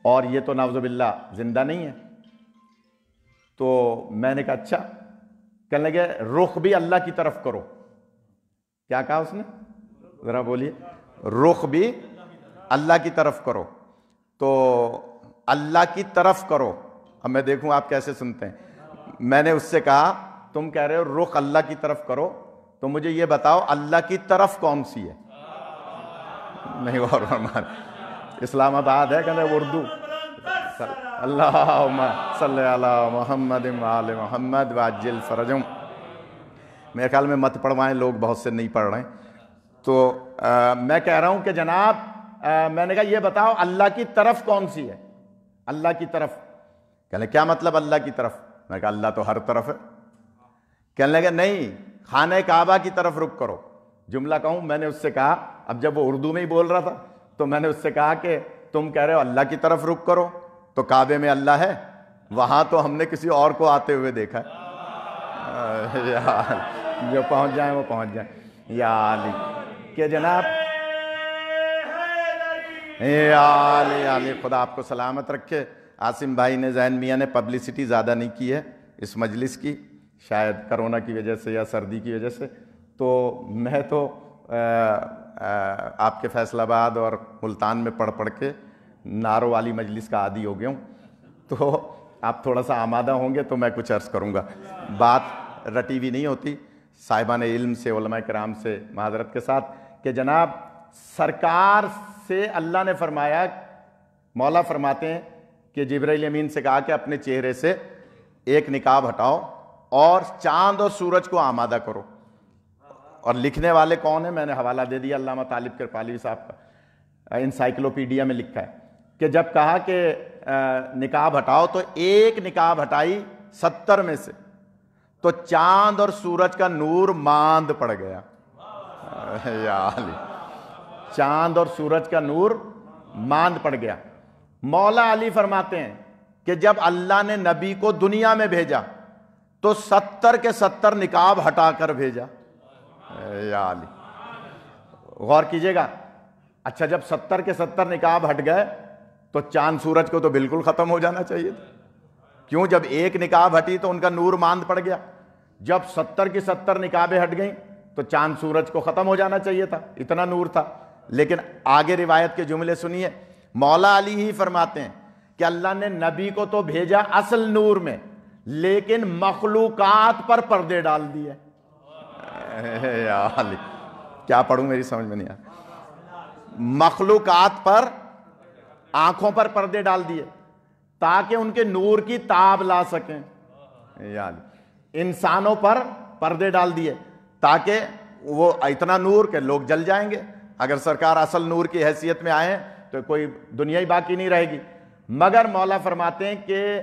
اور یہ تو نعوذ باللہ زندہ نہیں ہے. تو میں نے کہا اچھا. کہنے لگے رخ بھی اللہ کی طرف کرو. کیا کہا اس نے؟ ذرا بولیے. رخ بھی اللہ کی طرف کرو. تو اللہ کی طرف کرو. اب میں دیکھوں آپ کیسے سنتے ہیں. میں نے اس سے کہا تم کہہ رہے ہو رخ اللہ کی طرف کرو، تو مجھے یہ بتاؤ اللہ کی طرف کون سی ہے؟ نہیں اور اسلام آباد ہے کہتے اردو. اللہم صلی علی محمد وآل محمد وعجل فرجہم. میرے خیال میں مت پڑھوائیں، لوگ بہت سے نہیں پڑھ رہے ہیں. تو میں کہہ رہا ہوں کہ جناب میں نے کہا یہ بتاؤ اللہ کی طرف کون سی ہے؟ اللہ کی طرف. کہنے کیا مطلب اللہ کی طرف؟ میں نے کہا اللہ تو ہر طرف ہے. کہنے لگے نہیں، خانہ کعبہ کی طرف رخ کرو. جملہ کہوں میں نے اس سے کہا، اب جب وہ اردو میں ہی بول رہا تھا تو میں نے اس سے کہا کہ تم کہہ رہے ہو اللہ کی طرف رخ کرو، تو کعبے میں اللہ ہے؟ وہاں تو ہم نے کسی اور کو آتے ہوئے دیکھا ہے. جو پہنچ جائیں وہ پہنچ جائیں. یا علی کہ جناب یا علی خدا آپ کو سلامت رکھے. عاصم بھائی نے، زین میاں نے پبلسٹی زیادہ نہیں کی ہے اس مجلس کی، شاید کرونا کی وجہ سے یا سردی کی وجہ سے. تو میں تو آپ کے فیصل آباد اور ملتان میں پڑھ پڑھ کے نعروں والی مجلس کا عادی ہو گیا ہوں. تو آپ تھوڑا سا آمادہ ہوں گے تو میں کچھ عرض کروں گا. بات رٹی ہوئی نہیں ہوتی. صاحبان علم سے، علماء کرام سے معذرت کے ساتھ کہ جناب سرکار سے اللہ نے فرمایا، مولا فرماتے ہیں کہ جبرائیل امین سے کہا کہ اپنے چہرے سے ایک نقاب ہٹاؤ اور چاند اور سورج کو آمادہ کرو. اور لکھنے والے کون ہیں میں نے حوالہ دے دیا، علامہ طالب کرپالی صاحب کا انسائکلوپیڈیا میں لکھا ہے کہ جب کہا کہ نقاب ہٹاؤ تو ایک نقاب ہٹائی 70 میں سے تو چاند اور سورج کا نور ماند پڑ گیا. یا علی، چاند اور سورج کا نور ماند پڑ گیا. مولا علی فرماتے ہیں کہ جب اللہ نے نبی کو دنیا میں بھیجا تو 70 کے 70 نقاب ہٹا کر بھیجا. یا علی غور کیجئے گا. اچھا جب 70 کے 70 نقاب ہٹ گئے تو چاند سورج کو تو بالکل ختم ہو جانا چاہیے تھا. کیوں؟ جب ایک نقاب ہٹی تو ان کا نور ماند پڑ گیا. جب 70 کی 70 نقابیں ہٹ گئیں تو چاند سورج کو ختم ہو جانا چاہیے تھا، اتنا نور تھا. لیکن آگے روایت کے جملے سنیے. مولا علی ہی فرماتے ہیں کہ اللہ نے نبی کو تو بھیجا اصل نور میں، لیکن مخلوقات پر پردے ڈال دیے. یا علی کیا پڑھوں میری سمجھ میں نہیں آ. مخلوقات پر، آنکھوں پر پردے ڈال دیے تاکہ ان کے نور کی تاب لا سکیں. یا علی انسانوں پر پردے ڈال دیے تاکہ وہ اتنا نور کہ لوگ جل جائیں گے. اگر سرکار اصل نور کی حیثیت میں آئے تو کوئی دنیا ہی باقی نہیں رہے گی. مگر مولا فرماتے ہیں کہ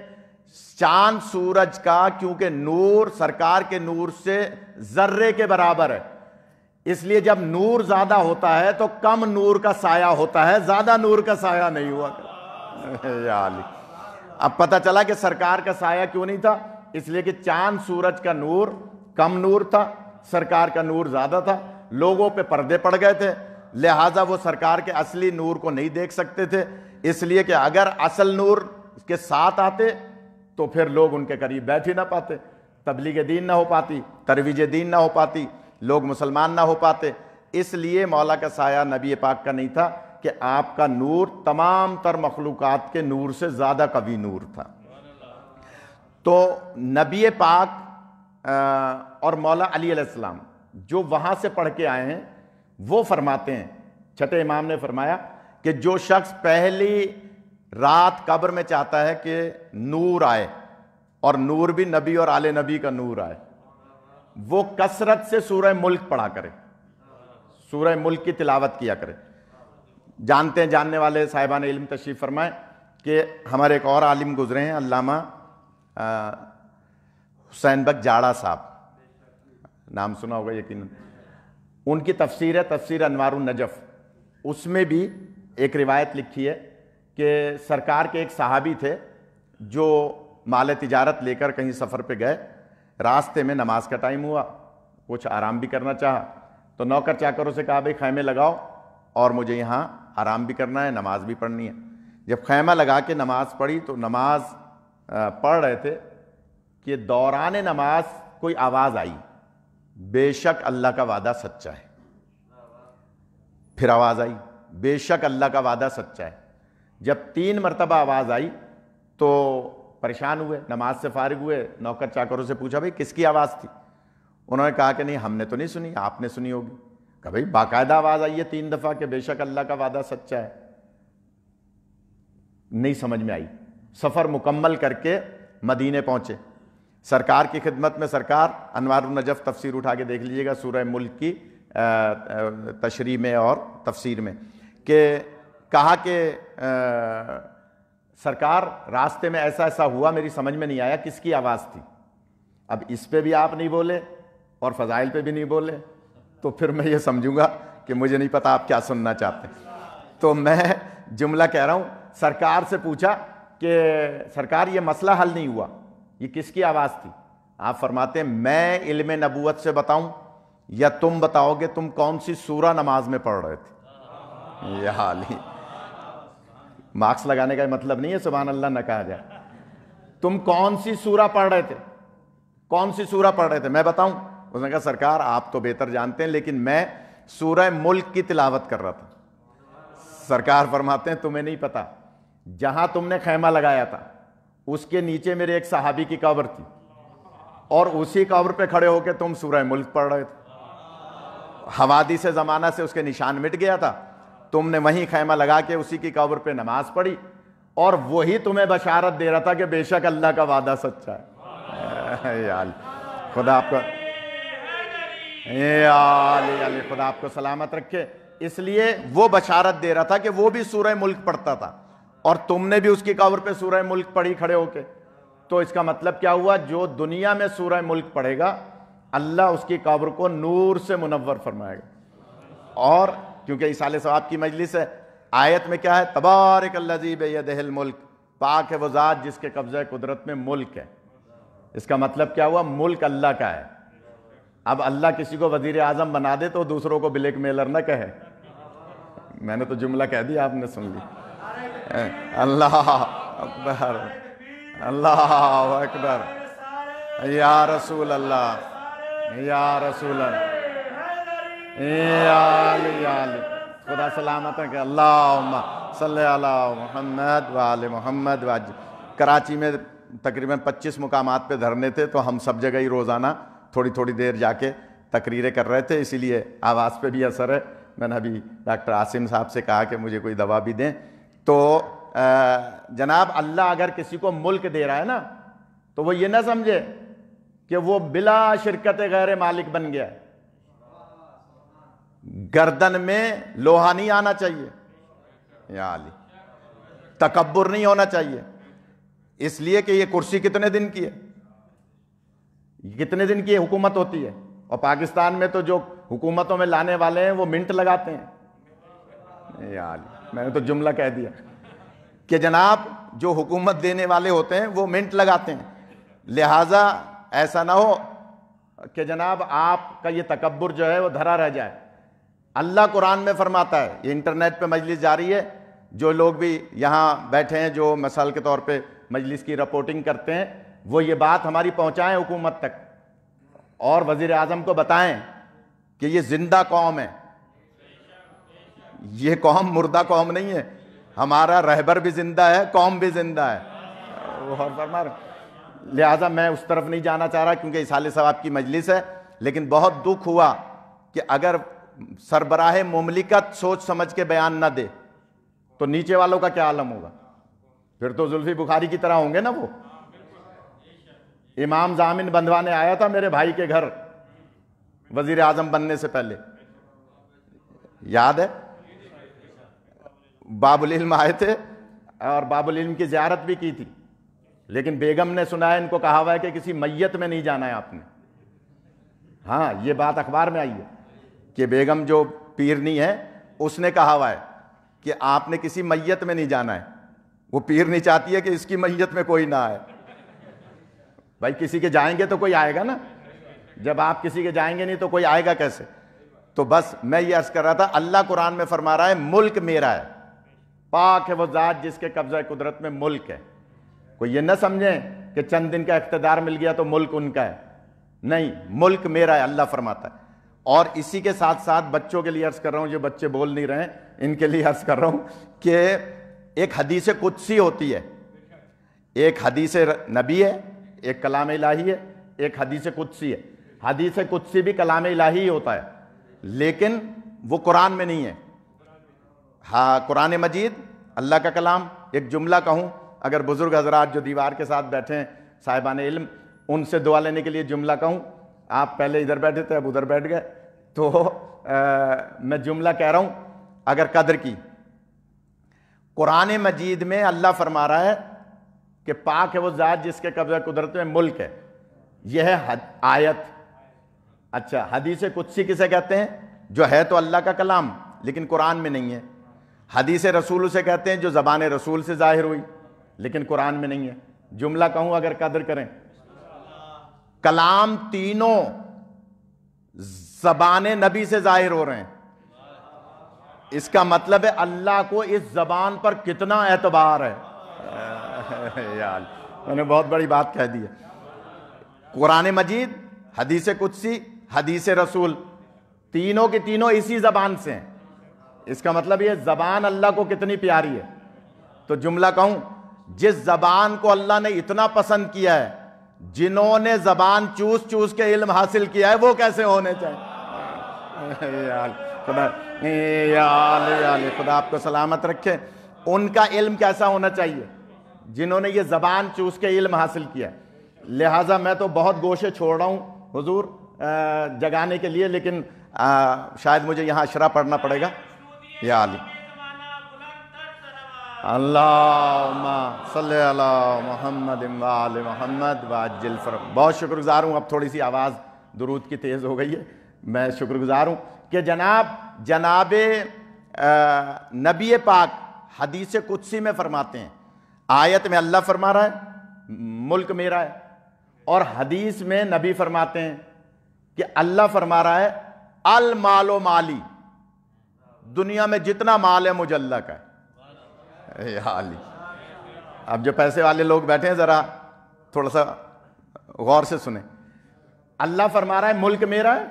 چاند سورج کا کیونکہ نور سرکار کے نور سے ذرے کے برابر ہے، اس لیے جب نور زیادہ ہوتا ہے تو کم نور کا سایہ ہوتا ہے، زیادہ نور کا سایہ نہیں ہوا. یا علی اب پتہ چلا کہ سرکار کا سایہ کیوں نہیں تھا، اس لیے کہ چاند سورج کا نور کم نور تھا، سرکار کا نور زیادہ تھا. لوگوں پہ پردے پڑ گئے تھے، لہٰذا وہ سرکار کے اصلی نور کو نہیں دیکھ سکتے تھے. اس لیے کہ اگر اصل نور کے ساتھ آتے تو پھر لوگ ان کے قریب بیٹھ ہی نہ پاتے، تبلیغ دین نہ ہو پاتی، ترویج دین نہ ہو پاتی، لوگ مسلمان نہ ہو پاتے. اس لیے مولا کا سایہ نبی پاک کا نہیں تھا کہ آپ کا نور تمام تر مخلوقات کے نور سے زیادہ قوی نور تھا. تو نبی پاک اور مولا علی علیہ السلام جو وہاں سے پڑھ کے آئے ہیں وہ فرماتے ہیں، چھٹے امام نے فرمایا کہ جو شخص پہلی رات قبر میں چاہتا ہے کہ نور آئے اور نور بھی نبی اور آل نبی کا نور آئے، وہ کثرت سے سورہ ملک پڑھا کرے، سورہ ملک کی تلاوت کیا کرے. جانتے ہیں جاننے والے صاحبان علم تشریف فرمائیں کہ ہمارے ایک اور عالم گزرے ہیں، علامہ حسین بک جاڑا صاحب، نام سنا ہوگا یقیناً. ان کی تفسیر ہے تفسیر انوار النجف. اس میں بھی ایک روایت لکھی ہے کہ سرکار کے ایک صحابی تھے جو مال تجارت لے کر کہیں سفر پہ گئے، راستے میں نماز کا ٹائم ہوا، کچھ آرام بھی کرنا چاہا تو نوکر چاکروں سے کہا بھائی خیمے لگاؤ اور مجھے یہاں آرام بھی کرنا ہے، نماز بھی پڑھنی ہے. جب خیمہ لگا کے نماز پڑھی تو نماز پڑھ رہے تھے کہ دوران نماز کوئی آواز آئی، بے شک اللہ کا وعدہ سچا ہے. پھر آواز آئی، بے شک اللہ کا وعدہ سچا ہے. جب 3 مرتبہ آواز آئی تو پریشان ہوئے، نماز سے فارغ ہوئے، نوکر چاکروں سے پوچھا بھائی کس کی آواز تھی؟ انہوں نے کہا کہ نہیں ہم نے تو نہیں سنی، آپ نے سنی ہوگی. کہا بھائی باقاعدہ آواز آئی ہے 3 دفعہ کہ بے شک اللہ کا وعدہ سچا ہے. نہیں سمجھ میں آئی. سفر مکمل کر کے مدینے پہنچے. سرکار کی خدمت میں سرکار انوار النجف تفسیر اٹھا کے دیکھ لیجئے گا سورہ ملک کی تشریح میں اور تفسیر میں، کہ کہا کہ سرکار راستے میں ایسا ایسا ہوا، میری سمجھ میں نہیں آیا کس کی آواز تھی. اب اس پہ بھی آپ نہیں بولے اور فضائل پہ بھی نہیں بولے تو پھر میں یہ سمجھوں گا کہ مجھے نہیں پتا آپ کیا سننا چاہتے ہیں. تو میں جملہ کہہ رہا ہوں، سرکار سے پوچھا کہ سرکار یہ مسئلہ حل نہیں ہوا، یہ کس کی آواز تھی؟ آپ فرماتے ہیں میں علم نبوت سے بتاؤں یا تم بتاؤ گے تم کون سی سورہ نماز میں پڑھ رہے تھے؟ یہ حال ہی. مارکس لگانے کا مطلب نہیں ہے سبحان اللہ نہ کہا جائے. تم کون سی سورہ پڑھ رہے تھے؟ کون سی سورہ پڑھ رہے تھے میں بتاؤں؟ اس نے کہا سرکار آپ تو بہتر جانتے ہیں لیکن میں سورہ ملک کی تلاوت کر رہا تھا. سرکار فرماتے ہیں تمہیں نہیں پتا، جہاں تم نے خیمہ لگایا تھا اس کے نیچے میرے ایک صحابی کی قبر تھی اور اسی قبر پہ کھڑے ہو کے تم سورہ ملک پڑھ رہے تھے. حوادث زمانہ سے اس کے نشان مٹ گیا تھا، تم نے وہیں خیمہ لگا کے اسی کی قبر پہ نماز پڑھی اور وہی تمہیں بشارت دے رہا تھا کہ بے شک اللہ کا وعدہ سچا ہے. یا خدا آپ کو خدا آپ کو سلامت رکھے. اس لیے وہ بشارت دے رہا تھا کہ وہ بھی سورہ ملک پڑھتا تھا اور تم نے بھی اس کی قبر پہ سورہ ملک پڑھی کھڑے ہو کے. تو اس کا مطلب کیا ہوا؟ جو دنیا میں سورہ ملک پڑھے گا اللہ اس کی قبر کو نور سے منور فرمائے گا. اور کیونکہ اصال ثواب کی مجلس ہے، آیت میں کیا ہے؟ تبارک الذی بیدہ الملک، پاک ہے وہ ذات جس کے قبضہ قدرت میں ملک ہے. اس کا مطلب کیا ہوا؟ ملک اللہ کا ہے. اب اللہ کسی کو وزیر اعظم بنا دے تو دوسروں کو بلیک میلر نہ کہے. میں نے تو جملہ کہہ دیا، آپ نے سن لی. اللہ اکبر، اللہ اکبر، یا رسول اللہ، یا رسول اللہ، یا علی علی. خدا سلامت ہے کہ اللہم صلی علی محمد وآل محمد واجب. کراچی میں تقریباً 25 مقامات پہ دھرنے تھے تو ہم سب جگہ ہی روزانہ تھوڑی تھوڑی دیر جا کے تقریریں کر رہے تھے، اسی لیے آواز پہ بھی اثر ہے. میں نے ابھی ڈاکٹر عاصم صاحب سے کہا کہ مجھے کوئی دوا بھی دیں. تو جناب اللہ اگر کسی کو ملک دے رہا ہے نا تو وہ یہ نہ سمجھے کہ وہ بلا شرکت غیر مالک بن گیا. گردن میں لوہا نہیں آنا چاہیے، یا علی تکبر نہیں ہونا چاہیے. اس لیے کہ یہ کرسی کتنے دن کی ہے، کتنے دن کی حکومت ہوتی ہے. اور پاکستان میں تو جو حکومتوں میں لانے والے ہیں وہ منٹ لگاتے ہیں. یا علی میں نے تو جملہ کہہ دیا کہ جناب جو حکومت دینے والے ہوتے ہیں وہ منٹ لگاتے ہیں. لہٰذا ایسا نہ ہو کہ جناب آپ کا یہ تکبر جو ہے وہ دھرا رہ جائے. اللہ قرآن میں فرماتا ہے، یہ انٹرنیٹ پہ مجلس جاری ہے، جو لوگ بھی یہاں بیٹھے ہیں جو مثال کے طور پہ مجلس کی رپورٹنگ کرتے ہیں وہ یہ بات ہماری پہنچائیں حکومت تک اور وزیر اعظم کو بتائیں کہ یہ زندہ قوم ہے، یہ قوم مردہ قوم نہیں ہے. ہمارا رہبر بھی زندہ ہے، قوم بھی زندہ ہے. اور فرما رہے لہٰذا میں اس طرف نہیں جانا چاہ رہا کیونکہ اصال ثواب کی مجلس ہے. لیکن بہت دکھ ہوا کہ اگر سربراہ مملکت سوچ سمجھ کے بیان نہ دے تو نیچے والوں کا کیا عالم ہوگا؟ پھر تو زلفی بخاری کی طرح ہوں گے نا. وہ امام ضامن بندھوانے آیا تھا میرے بھائی کے گھر وزیر اعظم بننے سے پہلے، یاد ہے؟ باب العلم آئے تھے اور باب العلم کی زیارت بھی کی تھی، لیکن بیگم نے سنا ہے ان کو کہا ہوا ہے کہ کسی میت میں نہیں جانا ہے آپ نے. ہاں یہ بات اخبار میں آئی ہے کہ بیگم جو پیرنی ہے اس نے کہا ہوا ہے کہ آپ نے کسی میت میں نہیں جانا ہے. وہ پیرنی چاہتی ہے کہ اس کی میت میں کوئی نہ آئے. بھائی کسی کے جائیں گے تو کوئی آئے گا نا، جب آپ کسی کے جائیں گے نہیں تو کوئی آئے گا کیسے؟ تو بس میں یہ عرض کر رہا تھا اللہ قرآن میں فرما رہا ہے ملک میرا ہے. پاک ہے وہ ذات جس کے قبضہ قدرت میں ملک ہے. کوئی یہ نہ سمجھیں کہ چند دن کا اقتدار مل گیا تو ملک ان کا ہے. نہیں، ملک میرا ہے، اللہ فرماتا ہے. اور اسی کے ساتھ ساتھ بچوں کے لیے عرض کر رہا ہوں، جو بچے بول نہیں رہے ہیں ان کے لیے عرض کر رہا ہوں کہ ایک حدیث قدسی ہوتی ہے، ایک حدیث نبی ہے، ایک کلام الہی ہے، ایک حدیث قدسی ہے. حدیث قدسی بھی کلام الہی ہی ہوتا ہے، لیکن وہ قرآن میں نہیں ہے. ہاں، قرآن مجید اللہ کا کلام. ایک جملہ کہوں، اگر بزرگ حضرات جو دیوار کے ساتھ بیٹھے ہیں صاحبان علم، ان سے دعا لینے کے لیے جملہ کہوں. آپ پہلے ادھر بیٹھے تھے، اب ادھر بیٹھ گئے، تو میں جملہ کہہ رہا ہوں اگر قدر کی. قرآن مجید میں اللہ فرما رہا ہے کہ پاک ہے وہ ذات جس کے قبضہ قدرت میں ملک ہے. یہ ہے آیت. اچھا، حدیث قدسی کسے کہتے ہیں؟ جو ہے تو اللہ کا کلام لیکن قرآن میں نہیں ہے. حدیث رسول اسے کہتے ہیں جو زبان رسول سے ظاہر ہوئی لیکن قرآن میں نہیں ہے. جملہ کہوں اگر قدر کریں، کلام تینوں زبان نبی سے ظاہر ہو رہے ہیں. اس کا مطلب ہے اللہ کو اس زبان پر کتنا اعتبار ہے. یار میں نے بہت بڑی بات کہہ دی ہے. قرآن مجید، حدیث قدسی، حدیث رسول، تینوں کی تینوں اسی زبان سے ہیں. اس کا مطلب یہ زبان اللہ کو کتنی پیاری ہے. تو جملہ کہوں، جس زبان کو اللہ نے اتنا پسند کیا ہے، جنہوں نے زبان چوس چوس کے علم حاصل کیا ہے، وہ کیسے ہونے چاہیے؟ خدا آپ کو سلامت رکھے. ان کا علم کیسا ہونا چاہیے جنہوں نے یہ زبان چوس کے علم حاصل کیا. لہٰذا میں تو بہت گوشے چھوڑ رہا ہوں حضور جگانے کے لیے، لیکن شاید مجھے یہاں اشرا پڑھنا پڑے گا. یا علی اللہم صلی علی محمد وآل محمد وعجل فرج. بہت شکر گزار ہوں. اب تھوڑی سی آواز درود کی تیز ہو گئی ہے. میں شکر گزار ہوں کہ جناب نبی پاک حدیث قدسی میں فرماتے ہیں، آیت میں اللہ فرما رہا ہے ملک میرا ہے، اور حدیث میں نبی فرماتے ہیں کہ اللہ فرما رہا ہے المال و مالی، دنیا میں جتنا مال ہے مجھے اللہ کا ہے. یا علی. اب جو پیسے والے لوگ بیٹھے ہیں ذرا تھوڑا سا غور سے سنیں. اللہ فرما رہا ہے ملک میرا ہے.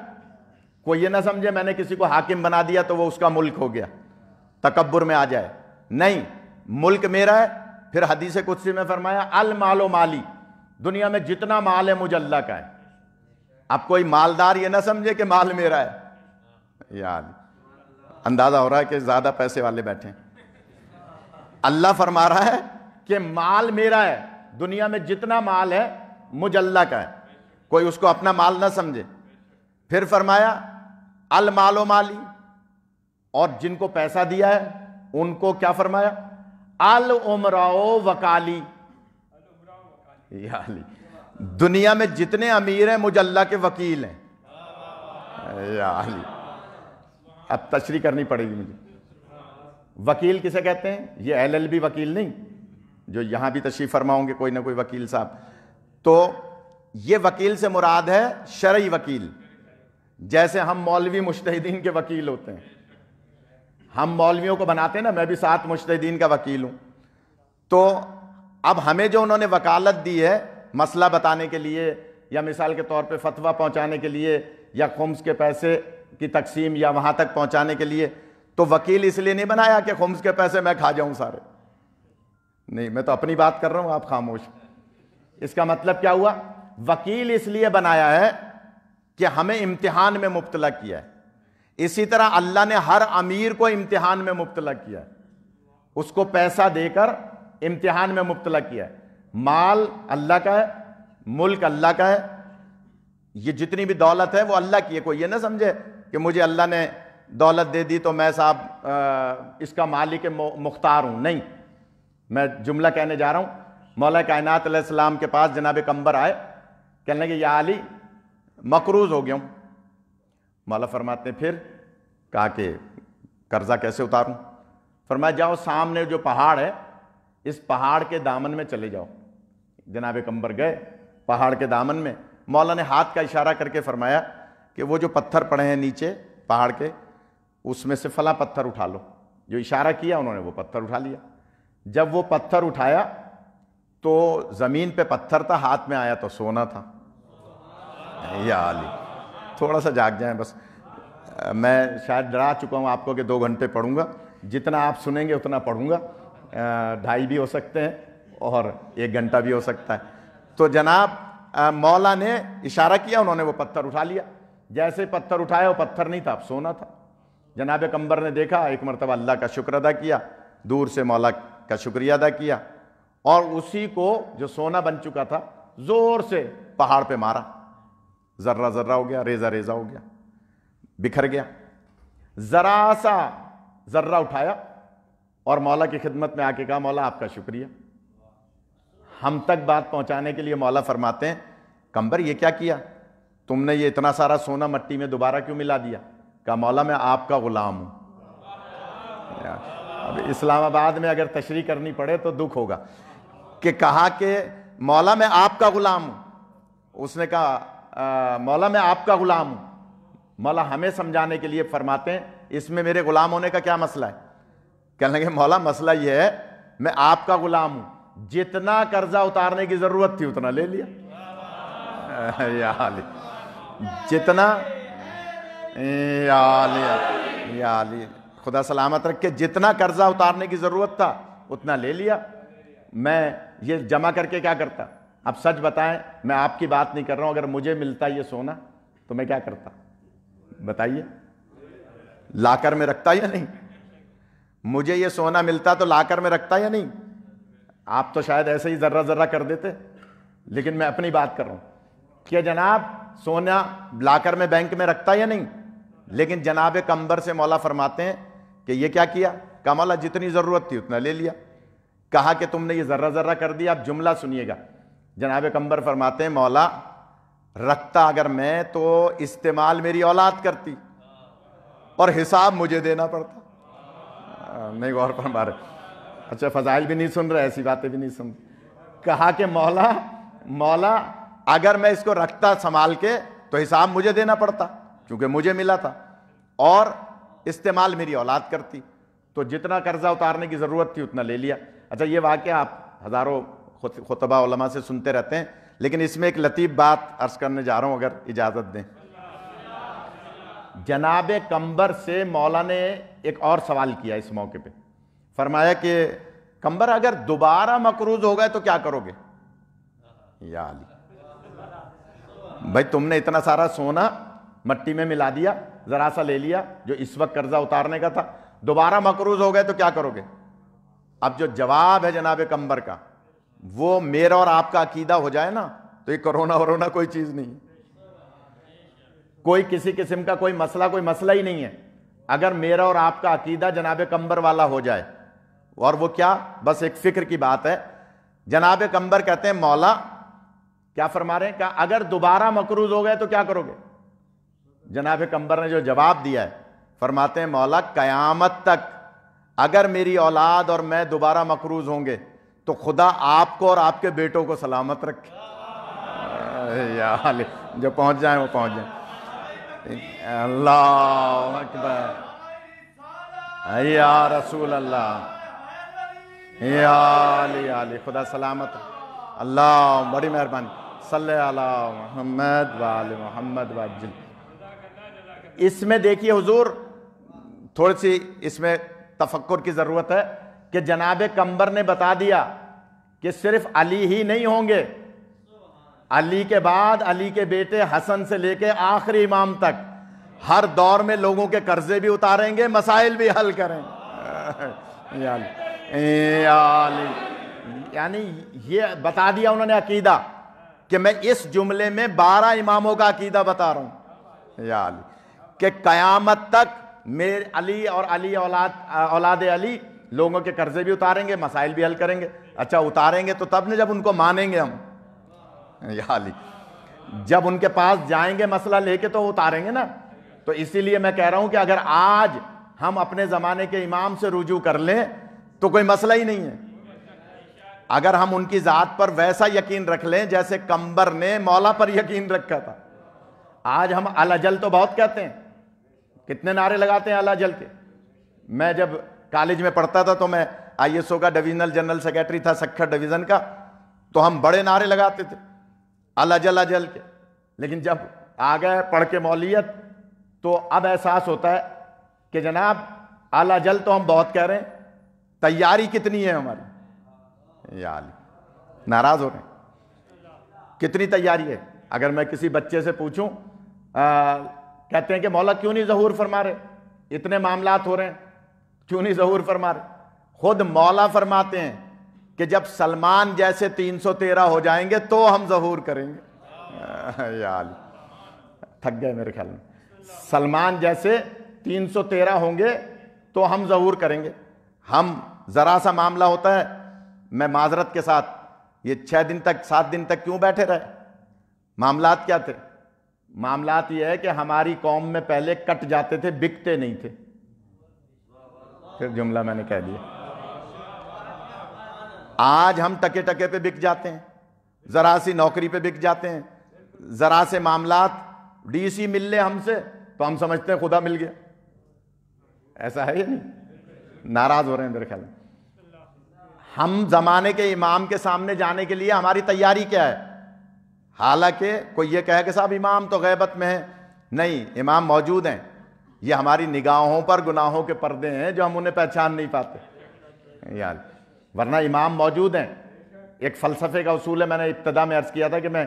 کوئی یہ نہ سمجھے میں نے کسی کو حاکم بنا دیا تو وہ اس کا ملک ہو گیا، تکبر میں آ جائے. نہیں، ملک میرا ہے. پھر حدیث قدسی میں فرمایا المال و مالی، دنیا میں جتنا مال ہے مجھے اللہ کا ہے. اب کوئی مالدار یہ نہ سمجھے کہ مال میرا ہے. یا علی. اندازہ ہو رہا ہے کہ زیادہ پیسے والے بیٹھے ہیں. اللہ فرما رہا ہے کہ مال میرا ہے، دنیا میں جتنا مال ہے مجھ اللہ کا ہے. کوئی اس کو اپنا مال نہ سمجھے. پھر فرمایا المال و مالی، اور جن کو پیسہ دیا ہے ان کو کیا فرمایا؟ العمراء وکالی. یا علی. دنیا میں جتنے امیر ہیں مجھ اللہ کے وکیل ہیں. یا علی. اب تشریح کرنی پڑے گی مجھے. وکیل کسے کہتے ہیں؟ یہ LLB وکیل نہیں، جو یہاں بھی تشریف فرما ہوں گے کوئی نہ کوئی وکیل صاحب. تو یہ وکیل سے مراد ہے شرعی وکیل. جیسے ہم مولوی مجتہدین کے وکیل ہوتے ہیں، ہم مولویوں کو بناتے ہیں نا، میں بھی 7 مجتہدین کا وکیل ہوں. تو اب ہمیں جو انہوں نے وکالت دی ہے مسئلہ بتانے کے لیے، یا مثال کے طور پہ فتویٰ پہنچانے کے لیے، یا خمس کے پیسے کی تقسیم یا وہاں تک پہنچانے کے لیے، تو وکیل اس لیے نہیں بنایا کہ خمس کے پیسے میں کھا جاؤں سارے. نہیں، میں تو اپنی بات کر رہا ہوں، آپ خاموش. اس کا مطلب کیا ہوا؟ وکیل اس لیے بنایا ہے کہ ہمیں امتحان میں مبتلا کیا ہے. اسی طرح اللہ نے ہر امیر کو امتحان میں مبتلا کیا ہے، اس کو پیسہ دے کر امتحان میں مبتلا کیا ہے. مال اللہ کا ہے، ملک اللہ کا ہے، یہ جتنی بھی دولت ہے وہ اللہ کی ہے. کوئی یہ نہ سمجھے کہ مجھے اللہ نے دولت دے دی تو میں صاحب اس کا مالک مختار ہوں. نہیں، میں جملہ کہنے جا رہا ہوں. مولا کائنات علیہ السلام کے پاس جناب قمبر آئے، کہنے لگے یا علی مقروض ہو گیا ہوں. مولا فرماتے ہیں پھر؟ کہا کہ قرضہ کیسے اتاروں؟ فرمایا جاؤ سامنے جو پہاڑ ہے اس پہاڑ کے دامن میں چلے جاؤ. جناب قمبر گئے پہاڑ کے دامن میں. مولا نے ہاتھ کا اشارہ کر کے فرمایا کہ وہ جو پتھر پڑے ہیں نیچے پہاڑ کے، اس میں سے فلاں پتھر اٹھا لو. جو اشارہ کیا انہوں نے وہ پتھر اٹھا لیا. جب وہ پتھر اٹھایا تو زمین پہ پتھر تھا, ہاتھ میں آیا تو سونا تھا. یا علی, تھوڑا سا جاگ جائیں بس. میں شاید ڈرا چکا ہوں آپ کو کہ 2 گھنٹے پڑھوں گا, جتنا آپ سنیں گے اتنا پڑھوں گا. 2.5 بھی ہو سکتے ہیں اور 1 گھنٹہ بھی ہو سکتا ہے. تو جناب مولا نے اشارہ کیا, انہوں نے وہ پتھر اٹھا لیا. جیسے پتھر اٹھایا وہ پتھر نہیں تھا, اب سونا تھا. جناب قمبر نے دیکھا, ایک مرتبہ اللہ کا شکر ادا کیا, دور سے مولا کا شکریہ ادا کیا, اور اسی کو جو سونا بن چکا تھا زور سے پہاڑ پہ مارا. ذرہ ذرہ ہو گیا, ریزہ ریزہ ہو گیا, بکھر گیا. ذرا سا ذرہ اٹھایا اور مولا کی خدمت میں آ کے کہا, مولا آپ کا شکریہ. ہم تک بات پہنچانے کے لیے مولا فرماتے ہیں, قمبر یہ کیا کیا, تم نے یہ اتنا سارا سونا مٹی میں دوبارہ کیوں ملا دیا؟ کہا مولا میں آپ کا غلام ہوں. اب اسلام آباد میں اگر تشریح کرنی پڑے تو دکھ ہوگا کہ کہا کہ مولا میں آپ کا غلام ہوں. اس نے کہا مولا میں آپ کا غلام ہوں. مولا ہمیں سمجھانے کے لیے فرماتے ہیں اس میں میرے غلام ہونے کا کیا مسئلہ ہے؟ کہنے لگے مولا مسئلہ یہ ہے میں آپ کا غلام ہوں, جتنا قرضہ اتارنے کی ضرورت تھی اتنا لے لیا. یا علی, جتنا, یا علی, یا علی, خدا سلامت رکھے, جتنا قرضہ اتارنے کی ضرورت تھا اتنا لے لیا. میں یہ جمع کر کے کیا کرتا؟ اب سچ بتائیں, میں آپ کی بات نہیں کر رہا ہوں, اگر مجھے ملتا یہ سونا تو میں کیا کرتا بتائیے؟ لا کر میں رکھتا یا نہیں؟ مجھے یہ سونا ملتا تو لا کر میں رکھتا یا نہیں؟ آپ تو شاید ایسے ہی ذرہ ذرہ کر دیتے, لیکن میں اپنی بات کر رہا ہوں کہ جناب سونا لا کر میں بینک میں رکھتا یا نہیں. لیکن جناب قمبر سے مولا فرماتے ہیں کہ یہ کیا کیا؟ کہا مولا جتنی ضرورت تھی اتنا لے لیا. کہا کہ تم نے یہ ذرہ ذرہ کر دیا. اب جملہ سنیے گا. جناب قمبر فرماتے ہیں مولا رکھتا اگر میں تو استعمال میری اولاد کرتی اور حساب مجھے دینا پڑتا. نہیں غور فرما رہے, اچھا فضائل بھی نہیں سن رہے, ایسی باتیں بھی نہیں سن رہے. کہا کہ مولا اگر میں اس کو رکھتا سنبھال کے تو حساب مجھے دینا پڑتا کیونکہ مجھے ملا تھا, اور استعمال میری اولاد کرتی, تو جتنا قرضہ اتارنے کی ضرورت تھی اتنا لے لیا. اچھا یہ واقعہ آپ ہزاروں خطبہ علماء سے سنتے رہتے ہیں, لیکن اس میں ایک لطیف بات عرض کرنے جا رہا ہوں اگر اجازت دیں. جناب قمبر سے مولا نے ایک اور سوال کیا اس موقع پہ. فرمایا کہ قمبر اگر دوبارہ مقروض ہو گئے تو کیا کرو گے؟ یا علی, بھائی تم نے اتنا سارا سونا مٹی میں ملا دیا, ذرا سا لے لیا جو اس وقت قرضہ اتارنے کا تھا, دوبارہ مقروض ہو گئے تو کیا کرو گے؟ اب جو جواب ہے جناب قمبر کا وہ میرا اور آپ کا عقیدہ ہو جائے نا تو یہ کرونا ورونا کوئی چیز نہیں, کوئی کسی قسم کا کوئی مسئلہ ہی نہیں ہے. اگر میرا اور آپ کا عقیدہ جناب قمبر والا ہو جائے, اور وہ کیا, بس ایک فکر کی بات ہے. جناب قمبر کہتے ہیں مولا کیا فرما رہے ہیں, کہ اگر دوبارہ مقروض ہو گئے تو کیا کرو گے؟ جناب قمبر نے جو جواب دیا ہے فرماتے ہیں مولا قیامت تک اگر میری اولاد اور میں دوبارہ مقروض ہوں گے تو خدا آپ کو اور آپ کے بیٹوں کو سلامت رکھے. یا علی, جو پہنچ جائیں وہ پہنچ جائیں. اللہ اکبر, یا رسول اللہ, یا علی, علی خدا سلامت. اللہ بڑی مہربانی, صلی اللہ محمد وآل محمد وعجل. اس میں دیکھیے حضور تھوڑی سی اس میں تفکر کی ضرورت ہے کہ جناب قمبر نے بتا دیا کہ صرف علی ہی نہیں ہوں گے, علی کے بعد علی کے بیٹے حسن سے لے کے آخری امام تک ہر دور میں لوگوں کے قرضے بھی اتاریں گے, مسائل بھی حل کریں. یا علی, یعنی یہ بتا دیا انہوں نے عقیدہ کہ میں اس جملے میں 12 اماموں کا عقیدہ بتا رہا ہوں. یا علی, کہ قیامت تک میرے علی اور علی اولاد علی لوگوں کے قرضے بھی اتاریں گے, مسائل بھی حل کریں گے. اچھا اتاریں گے تو تب نے جب ان کو مانیں گے ہم. یا علی, جب ان کے پاس جائیں گے مسئلہ لے کے تو اتاریں گے نا. تو اسی لیے میں کہہ رہا ہوں کہ اگر آج ہم اپنے زمانے کے امام سے رجوع کر لیں تو کوئی مسئلہ ہی نہیں ہے. اگر ہم ان کی ذات پر ویسا یقین رکھ لیں جیسے قمبر نے مولا پر یقین رکھا تھا. آج ہم الاجل تو بہت کہتے ہیں, کتنے نعرے لگاتے ہیں الاجل کے. میں جب کالج میں پڑھتا تھا تو میں ISO کا ڈویژنل جنرل سیکرٹری تھا سکھر ڈویژن کا، تو ہم بڑے نعرے لگاتے تھے الاجل اجل کے، لیکن جب آ گئے پڑھ کے مولویت تو اب احساس ہوتا ہے کہ جناب الاجل تو ہم بہت کہہ رہے ہیں، تیاری کتنی ہے ہماری؟ یا علی، ناراض ہو رہے ہیں، کتنی تیاری ہے؟ اگر میں کسی بچے سے پوچھوں کہتے ہیں کہ مولا کیوں نہیں ظہور فرما رہے، اتنے معاملات ہو رہے ہیں کیوں نہیں ظہور فرما رہے؟ خود مولا فرماتے ہیں کہ جب سلمان جیسے 313 ہو جائیں گے تو ہم ظہور کریں گے۔ یا علی، تھک گئے میرے خیال میں، سلمان جیسے 313 ہوں گے تو ہم ظہور کریں گے۔ ہم ذرا سا معاملہ ہوتا ہے، میں معذرت کے ساتھ یہ 6 دن تک 7 دن تک کیوں بیٹھے رہے؟ معاملات کیا تھے؟ معاملات یہ ہے کہ ہماری قوم میں پہلے کٹ جاتے تھے، بکتے نہیں تھے۔ پھر جملہ میں نے کہہ دیا، آج ہم ٹکے ٹکے پہ بک جاتے ہیں، ذرا سی نوکری پہ بک جاتے ہیں، ذرا سے معاملات، DC مل لے ہم سے تو ہم سمجھتے ہیں خدا مل گیا۔ ایسا ہے یا نہیں؟ ناراض ہو رہے ہیں میرے خیال میں۔ ہم زمانے کے امام کے سامنے جانے کے لیے ہماری تیاری کیا ہے؟ حالانکہ کوئی یہ کہے کہ صاحب امام تو غیبت میں ہے، نہیں، امام موجود ہیں، یہ ہماری نگاہوں پر گناہوں کے پردے ہیں جو ہم انہیں پہچان نہیں پاتے یار، ورنہ امام موجود ہیں۔ ایک فلسفے کا اصول ہے، میں نے ابتدا میں عرض کیا تھا کہ میں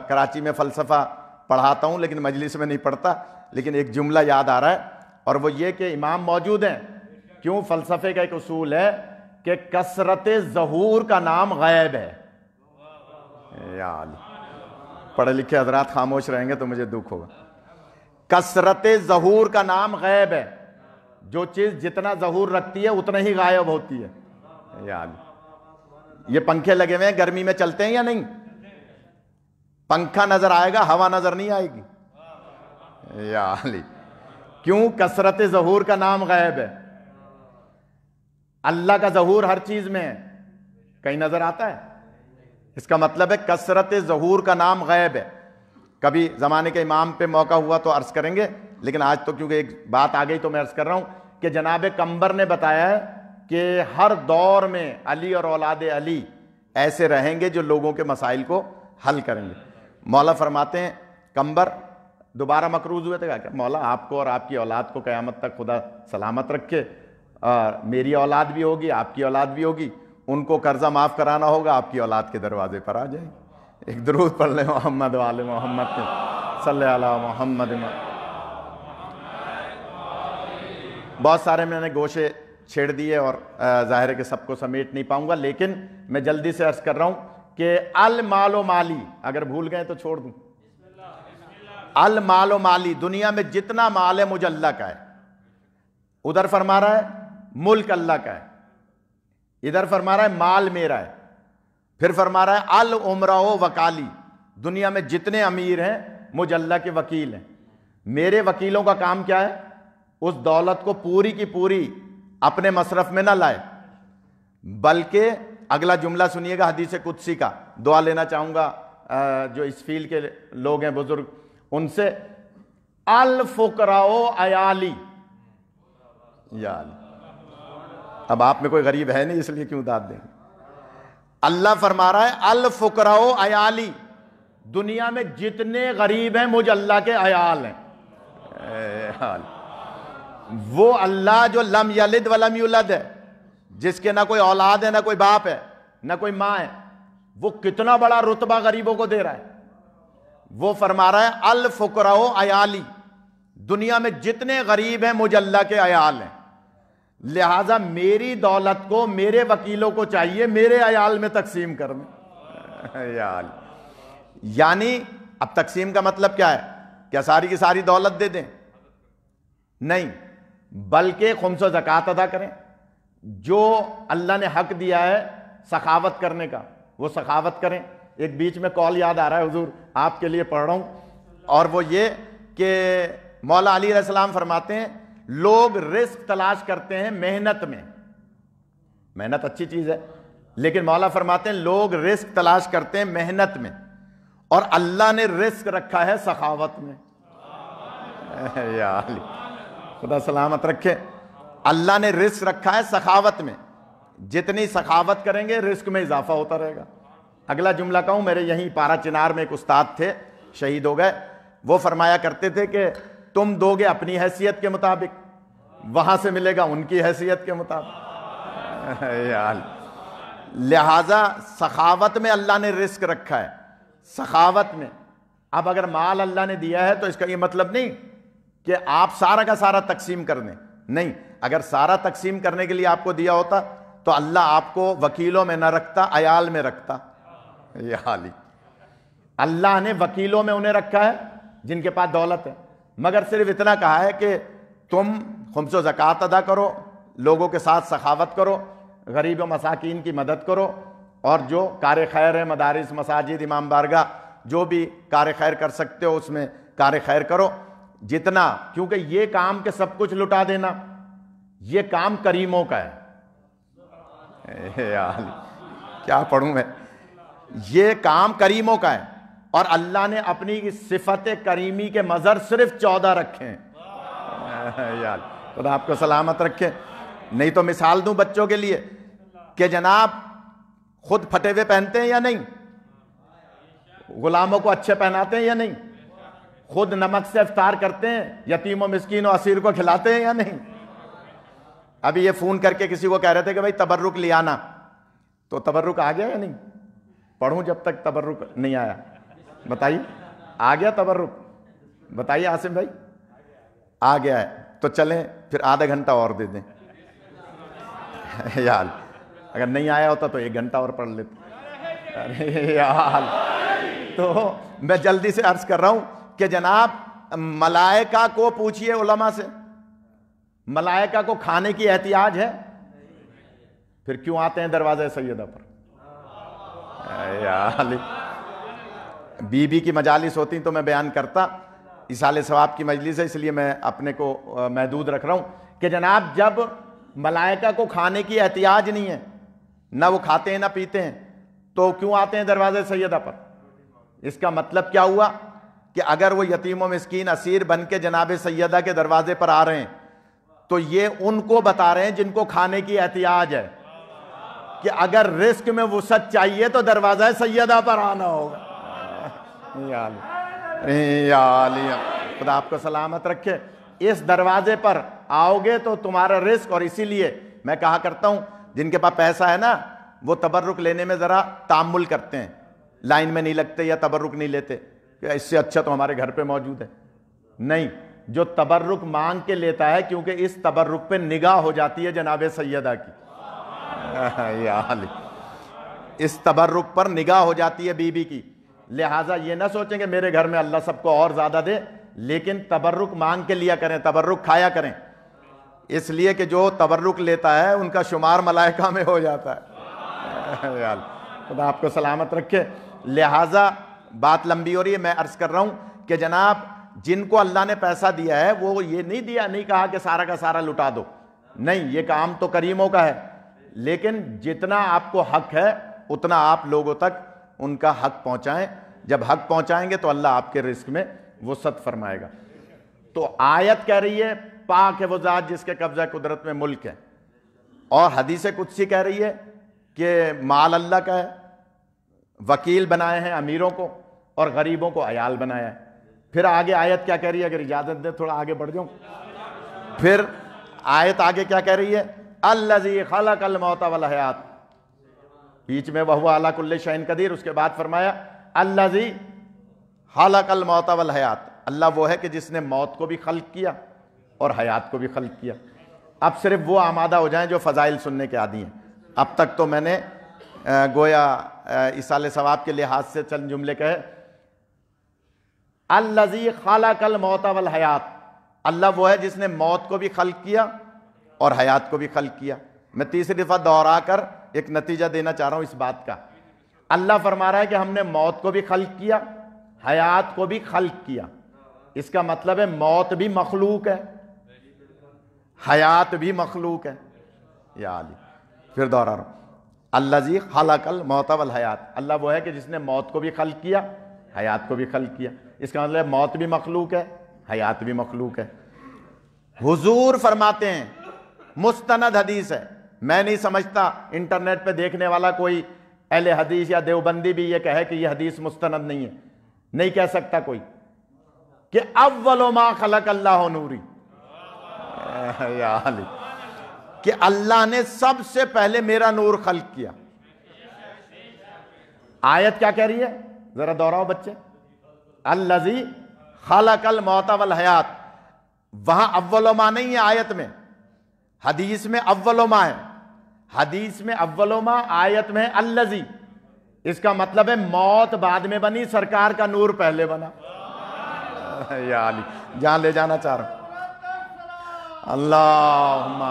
کراچی میں فلسفہ پڑھاتا ہوں لیکن مجلس میں نہیں پڑھتا، لیکن ایک جملہ یاد آ رہا ہے، اور وہ یہ کہ امام موجود ہیں۔ کیوں؟ فلسفے کا ایک اصول ہے کہ کثرت ظہور کا نام غیب ہے۔ یا علی، پڑھے لکھے حضرات خاموش رہیں گے تو مجھے دکھ ہوگا۔ کثرت ظہور کا نام غیب ہے، جو چیز جتنا ظہور رکھتی ہے اتنا ہی غائب ہوتی ہے۔ یا علی، یہ پنکھے لگے ہوئے ہیں، گرمی میں چلتے ہیں یا نہیں؟ پنکھا نظر آئے گا، ہوا نظر نہیں آئے گی۔ یا علی، کیوں؟ کثرت ظہور کا نام غیب ہے۔ اللہ کا ظہور ہر چیز میں ہے، کہیں نظر آتا ہے؟ اس کا مطلب ہے کثرت ظہور کا نام غیب ہے۔ کبھی زمانے کے امام پہ موقع ہوا تو عرض کریں گے، لیکن آج تو کیونکہ ایک بات آ گئی تو میں عرض کر رہا ہوں کہ جناب قمبر نے بتایا ہے کہ ہر دور میں علی اور اولاد علی ایسے رہیں گے جو لوگوں کے مسائل کو حل کریں گے۔ مولا فرماتے ہیں، قمبر دوبارہ مقروض ہوئے تھے، کہا کہ مولا آپ کو اور آپ کی اولاد کو قیامت تک خدا سلامت رکھے، اور میری اولاد بھی ہوگی، آپ کی اولاد بھی ہوگی، ان کو قرضہ معاف کرانا ہوگا، آپ کی اولاد کے دروازے پر آ جائیں گے۔ ایک درود پڑھ لیں محمد وآل محمد صلی علی محمد۔ بہت سارے میں نے گوشے چھیڑ دیے اور ظاہر ہے کہ سب کو سمیٹ نہیں پاؤں گا، لیکن میں جلدی سے عرض کر رہا ہوں کہ المال و مالی، اگر بھول گئے تو چھوڑ دوں، المال و مالی، دنیا میں جتنا مال ہے مجھے اللہ کا ہے۔ ادھر فرما رہا ہے ملک اللہ کا ہے، ادھر فرما رہا ہے مال میرا ہے، پھر فرما رہا ہے العمرہ وکالی، دنیا میں جتنے امیر ہیں مجھ اللہ کے وکیل ہیں۔ میرے وکیلوں کا کام کیا ہے؟ اس دولت کو پوری کی پوری اپنے مصرف میں نہ لائے، بلکہ اگلا جملہ سنیے گا حدیث قدسی کا، دعا لینا چاہوں گا جو اس فیلڈ کے لوگ ہیں بزرگ ان سے، الفقراء عیالی۔ یا اب آپ میں کوئی غریب ہے نہیں اس لیے کیوں داد دیں گے؟ اللہ فرما رہا ہے الفقراء عیالی، دنیا میں جتنے غریب ہیں مجھ اللہ کے عیال ہیں۔ وہ اللہ جو لم یلد ولم یولد ہے، جس کے نہ کوئی اولاد ہے، نہ کوئی باپ ہے، نہ کوئی ماں ہے، وہ کتنا بڑا رتبہ غریبوں کو دے رہا ہے۔ وہ فرما رہا ہے الفقراء عیالی، دنیا میں جتنے غریب ہیں مجھ اللہ کے عیال ہیں، لہذا میری دولت کو میرے وکیلوں کو چاہیے میرے عیال میں تقسیم کرنا۔ یعنی اب تقسیم کا مطلب کیا ہے؟ کیا ساری کی ساری دولت دے دیں؟ نہیں، بلکہ خمس و زکوٰۃ ادا کریں، جو اللہ نے حق دیا ہے سخاوت کرنے کا وہ سخاوت کریں۔ ایک بیچ میں کال یاد آ رہا ہے حضور، آپ کے لیے پڑھ رہا ہوں، اور وہ یہ کہ مولا علی علیہ السلام فرماتے ہیں لوگ رزق تلاش کرتے ہیں محنت میں، محنت اچھی چیز ہے، لیکن مولا فرماتے ہیں لوگ رزق تلاش کرتے ہیں محنت میں، اور اللہ نے رزق رکھا ہے سخاوت میں۔ یا علی، خدا سلامت رکھے۔ اللہ نے رزق رکھا ہے سخاوت میں، جتنی سخاوت کریں گے رزق میں اضافہ ہوتا رہے گا۔ اگلا جملہ کہوں، میرے یہیں پارا چنار میں ایک استاد تھے، شہید ہو گئے، وہ فرمایا کرتے تھے کہ تم دو گے اپنی حیثیت کے مطابق، وہاں سے ملے گا ان کی حیثیت کے مطابق۔ لہذا سخاوت میں اللہ نے رزق رکھا ہے، سخاوت میں۔ اب اگر مال اللہ نے دیا ہے تو اس کا یہ مطلب نہیں کہ آپ سارا کا سارا تقسیم کر دیں، نہیں، اگر سارا تقسیم کرنے کے لیے آپ کو دیا ہوتا تو اللہ آپ کو وکیلوں میں نہ رکھتا، عیال میں رکھتا۔ یہ حال ہی اللہ نے وکیلوں میں انہیں رکھا ہے جن کے پاس دولت ہے، مگر صرف اتنا کہا ہے کہ تم خمس و زکوٰۃ ادا کرو، لوگوں کے ساتھ سخاوت کرو، غریب و مساکین کی مدد کرو، اور جو کار خیر ہے، مدارس، مساجد، امام بارگاہ، جو بھی کار خیر کر سکتے ہو اس میں کار خیر کرو جتنا، کیونکہ یہ کام کہ سب کچھ لٹا دینا یہ کام کریموں کا ہے۔ کیا پڑھوں میں، یہ کام کریموں کا ہے، اور اللہ نے اپنی صفت کریمی کے مظہر صرف 14 رکھے ہیں۔ خدا آپ کو سلامت رکھے۔ نہیں تو مثال دوں بچوں کے لیے کہ جناب خود پھٹے ہوئے پہنتے ہیں یا نہیں، غلاموں کو اچھے پہناتے ہیں یا نہیں، خود نمک سے افطار کرتے ہیں، یتیم و مسکین و اسیر کو کھلاتے ہیں یا نہیں۔ ابھی یہ فون کر کے کسی کو کہہ رہے تھے کہ بھائی تبرک لے آنا، تو تبرک آ گیا یا نہیں؟ پڑھوں جب تک تبرک نہیں آیا؟ بتائیے، آ گیا تبرک؟ بتائیے عاصم بھائی، آ گیا ہے تو چلیں پھر آدھا گھنٹہ اور دے دیں یار، اگر نہیں آیا ہوتا تو 1 گھنٹہ اور پڑھ لیتے۔ ارے یار، تو میں جلدی سے عرض کر رہا ہوں کہ جناب ملائکہ کو پوچھئے علماء سے، ملائکہ کو کھانے کی احتیاج ہے، پھر کیوں آتے ہیں دروازہ سیدہ پر؟ بی بی کی مجالس ہوتی تو میں بیان کرتا، ایصال ثواب کی مجلس ہے اس لیے میں اپنے کو محدود رکھ رہا ہوں کہ جناب جب ملائکہ کو کھانے کی احتیاج نہیں ہے، نہ وہ کھاتے ہیں نہ پیتے ہیں، تو کیوں آتے ہیں دروازہ سیدہ پر؟ اس کا مطلب کیا ہوا کہ اگر وہ یتیم و مسکین اسیر بن کے جناب سیدہ کے دروازے پر آ رہے ہیں تو یہ ان کو بتا رہے ہیں جن کو کھانے کی احتیاج ہے کہ اگر رزق میں وسعت چاہیے تو دروازہ سیدہ پر آنا ہوگا۔ خدا آپ کو سلامت رکھے۔ اس دروازے پر آؤ گے تو تمہارا رزق، اور اسی لیے میں کہا کرتا ہوں جن کے پاس پیسہ ہے نا وہ تبرک لینے میں ذرا تامل کرتے ہیں، لائن میں نہیں لگتے یا تبرک نہیں لیتے کہ اس سے اچھا تو ہمارے گھر پہ موجود ہے۔ نہیں، جو تبرک مانگ کے لیتا ہے کیونکہ اس تبرک پہ نگاہ ہو جاتی ہے جناب سیدہ کی، اس تبرک پر نگاہ ہو جاتی ہے بی بی کی، لہٰذا یہ نہ سوچیں کہ میرے گھر میں اللہ سب کو اور زیادہ دے، لیکن تبرک مانگ کے لیا کریں، تبرک کھایا کریں، اس لیے کہ جو تبرک لیتا ہے ان کا شمار ملائکہ میں ہو جاتا ہے۔ خدا آپ کو سلامت رکھے۔ لہٰذا بات لمبی ہو رہی ہے، میں عرض کر رہا ہوں کہ جناب جن کو اللہ نے پیسہ دیا ہے وہ یہ نہیں دیا، نہیں کہا کہ سارا کا سارا لٹا دو، نہیں، یہ کام تو کریموں کا ہے، لیکن جتنا آپ کو حق ہے اتنا آپ لوگوں تک ان کا حق پہنچائیں۔ جب حق پہنچائیں گے تو اللہ آپ کے رزق میں وسعت فرمائے گا۔ تو آیت کہہ رہی ہے پاک ہے وہ ذات جس کے قبضہ قدرت میں ملک ہے، اور حدیث قدسی کہہ رہی ہے کہ مال اللہ کا ہے، وکیل بنائے ہیں امیروں کو اور غریبوں کو عیال بنایا ہے۔ پھر آگے آیت کیا کہہ رہی ہے، اگر اجازت دے تھوڑا آگے بڑھ جاؤں، پھر آیت آگے کیا کہہ رہی ہے، الذی خلق الموت والحیات، بیچ میں وہو علی کل شیء قدیر، اس کے بعد فرمایا الذی خلق الموت والحیات، اللہ وہ ہے کہ جس نے موت کو بھی خلق کیا اور حیات کو بھی خلق کیا۔ اب صرف وہ آمادہ ہو جائیں جو فضائل سننے کے عادی ہیں۔ اب تک تو میں نے گویا ایصال ثواب کے لحاظ سے چند جملے کہے۔ الذی خلق الموت والحیات، اللہ وہ ہے جس نے موت کو بھی خلق کیا اور حیات کو بھی خلق کیا۔ میں تیسری دفعہ دوہرا کر ایک نتیجہ دینا چاہ رہا ہوں اس بات کا۔ اللہ فرما رہا ہے کہ ہم نے موت کو بھی خلق کیا، حیات کو بھی خلق کیا، اس کا مطلب ہے موت بھی مخلوق ہے، حیات بھی مخلوق ہے۔ یا علی، پھر دوہرا رہا ہوں، الذی خلق الموت والحیات، اللہ وہ ہے کہ جس نے موت کو بھی خلق کیا، حیات کو بھی خلق کیا، اس کا مطلب موت بھی مخلوق ہے، حیات بھی مخلوق ہے۔ حضور فرماتے ہیں مستند حدیث ہے. میں نہیں سمجھتا انٹرنیٹ پہ دیکھنے والا کوئی اہل حدیث یا دیوبندی بھی یہ کہے کہ یہ حدیث مستند نہیں ہے. نہیں کہہ سکتا کوئی کہ اول ما خلق اللہ نوری، یا علی، کہ اللہ نے سب سے پہلے میرا نور خلق کیا. آیت کیا کہہ رہی ہے؟ ذرا دوہراؤ بچے. الذی خلق الموت والحیات. وہاں اول ما نہیں ہے آیت میں، حدیث میں اول ما ہے. حدیث میں اول ما، آیت میں الذی. اس کا مطلب ہے موت بعد میں بنی، سرکار کا نور پہلے بنا. یا علی، جہاں لے جانا چاہ رہا ہوں. اللہم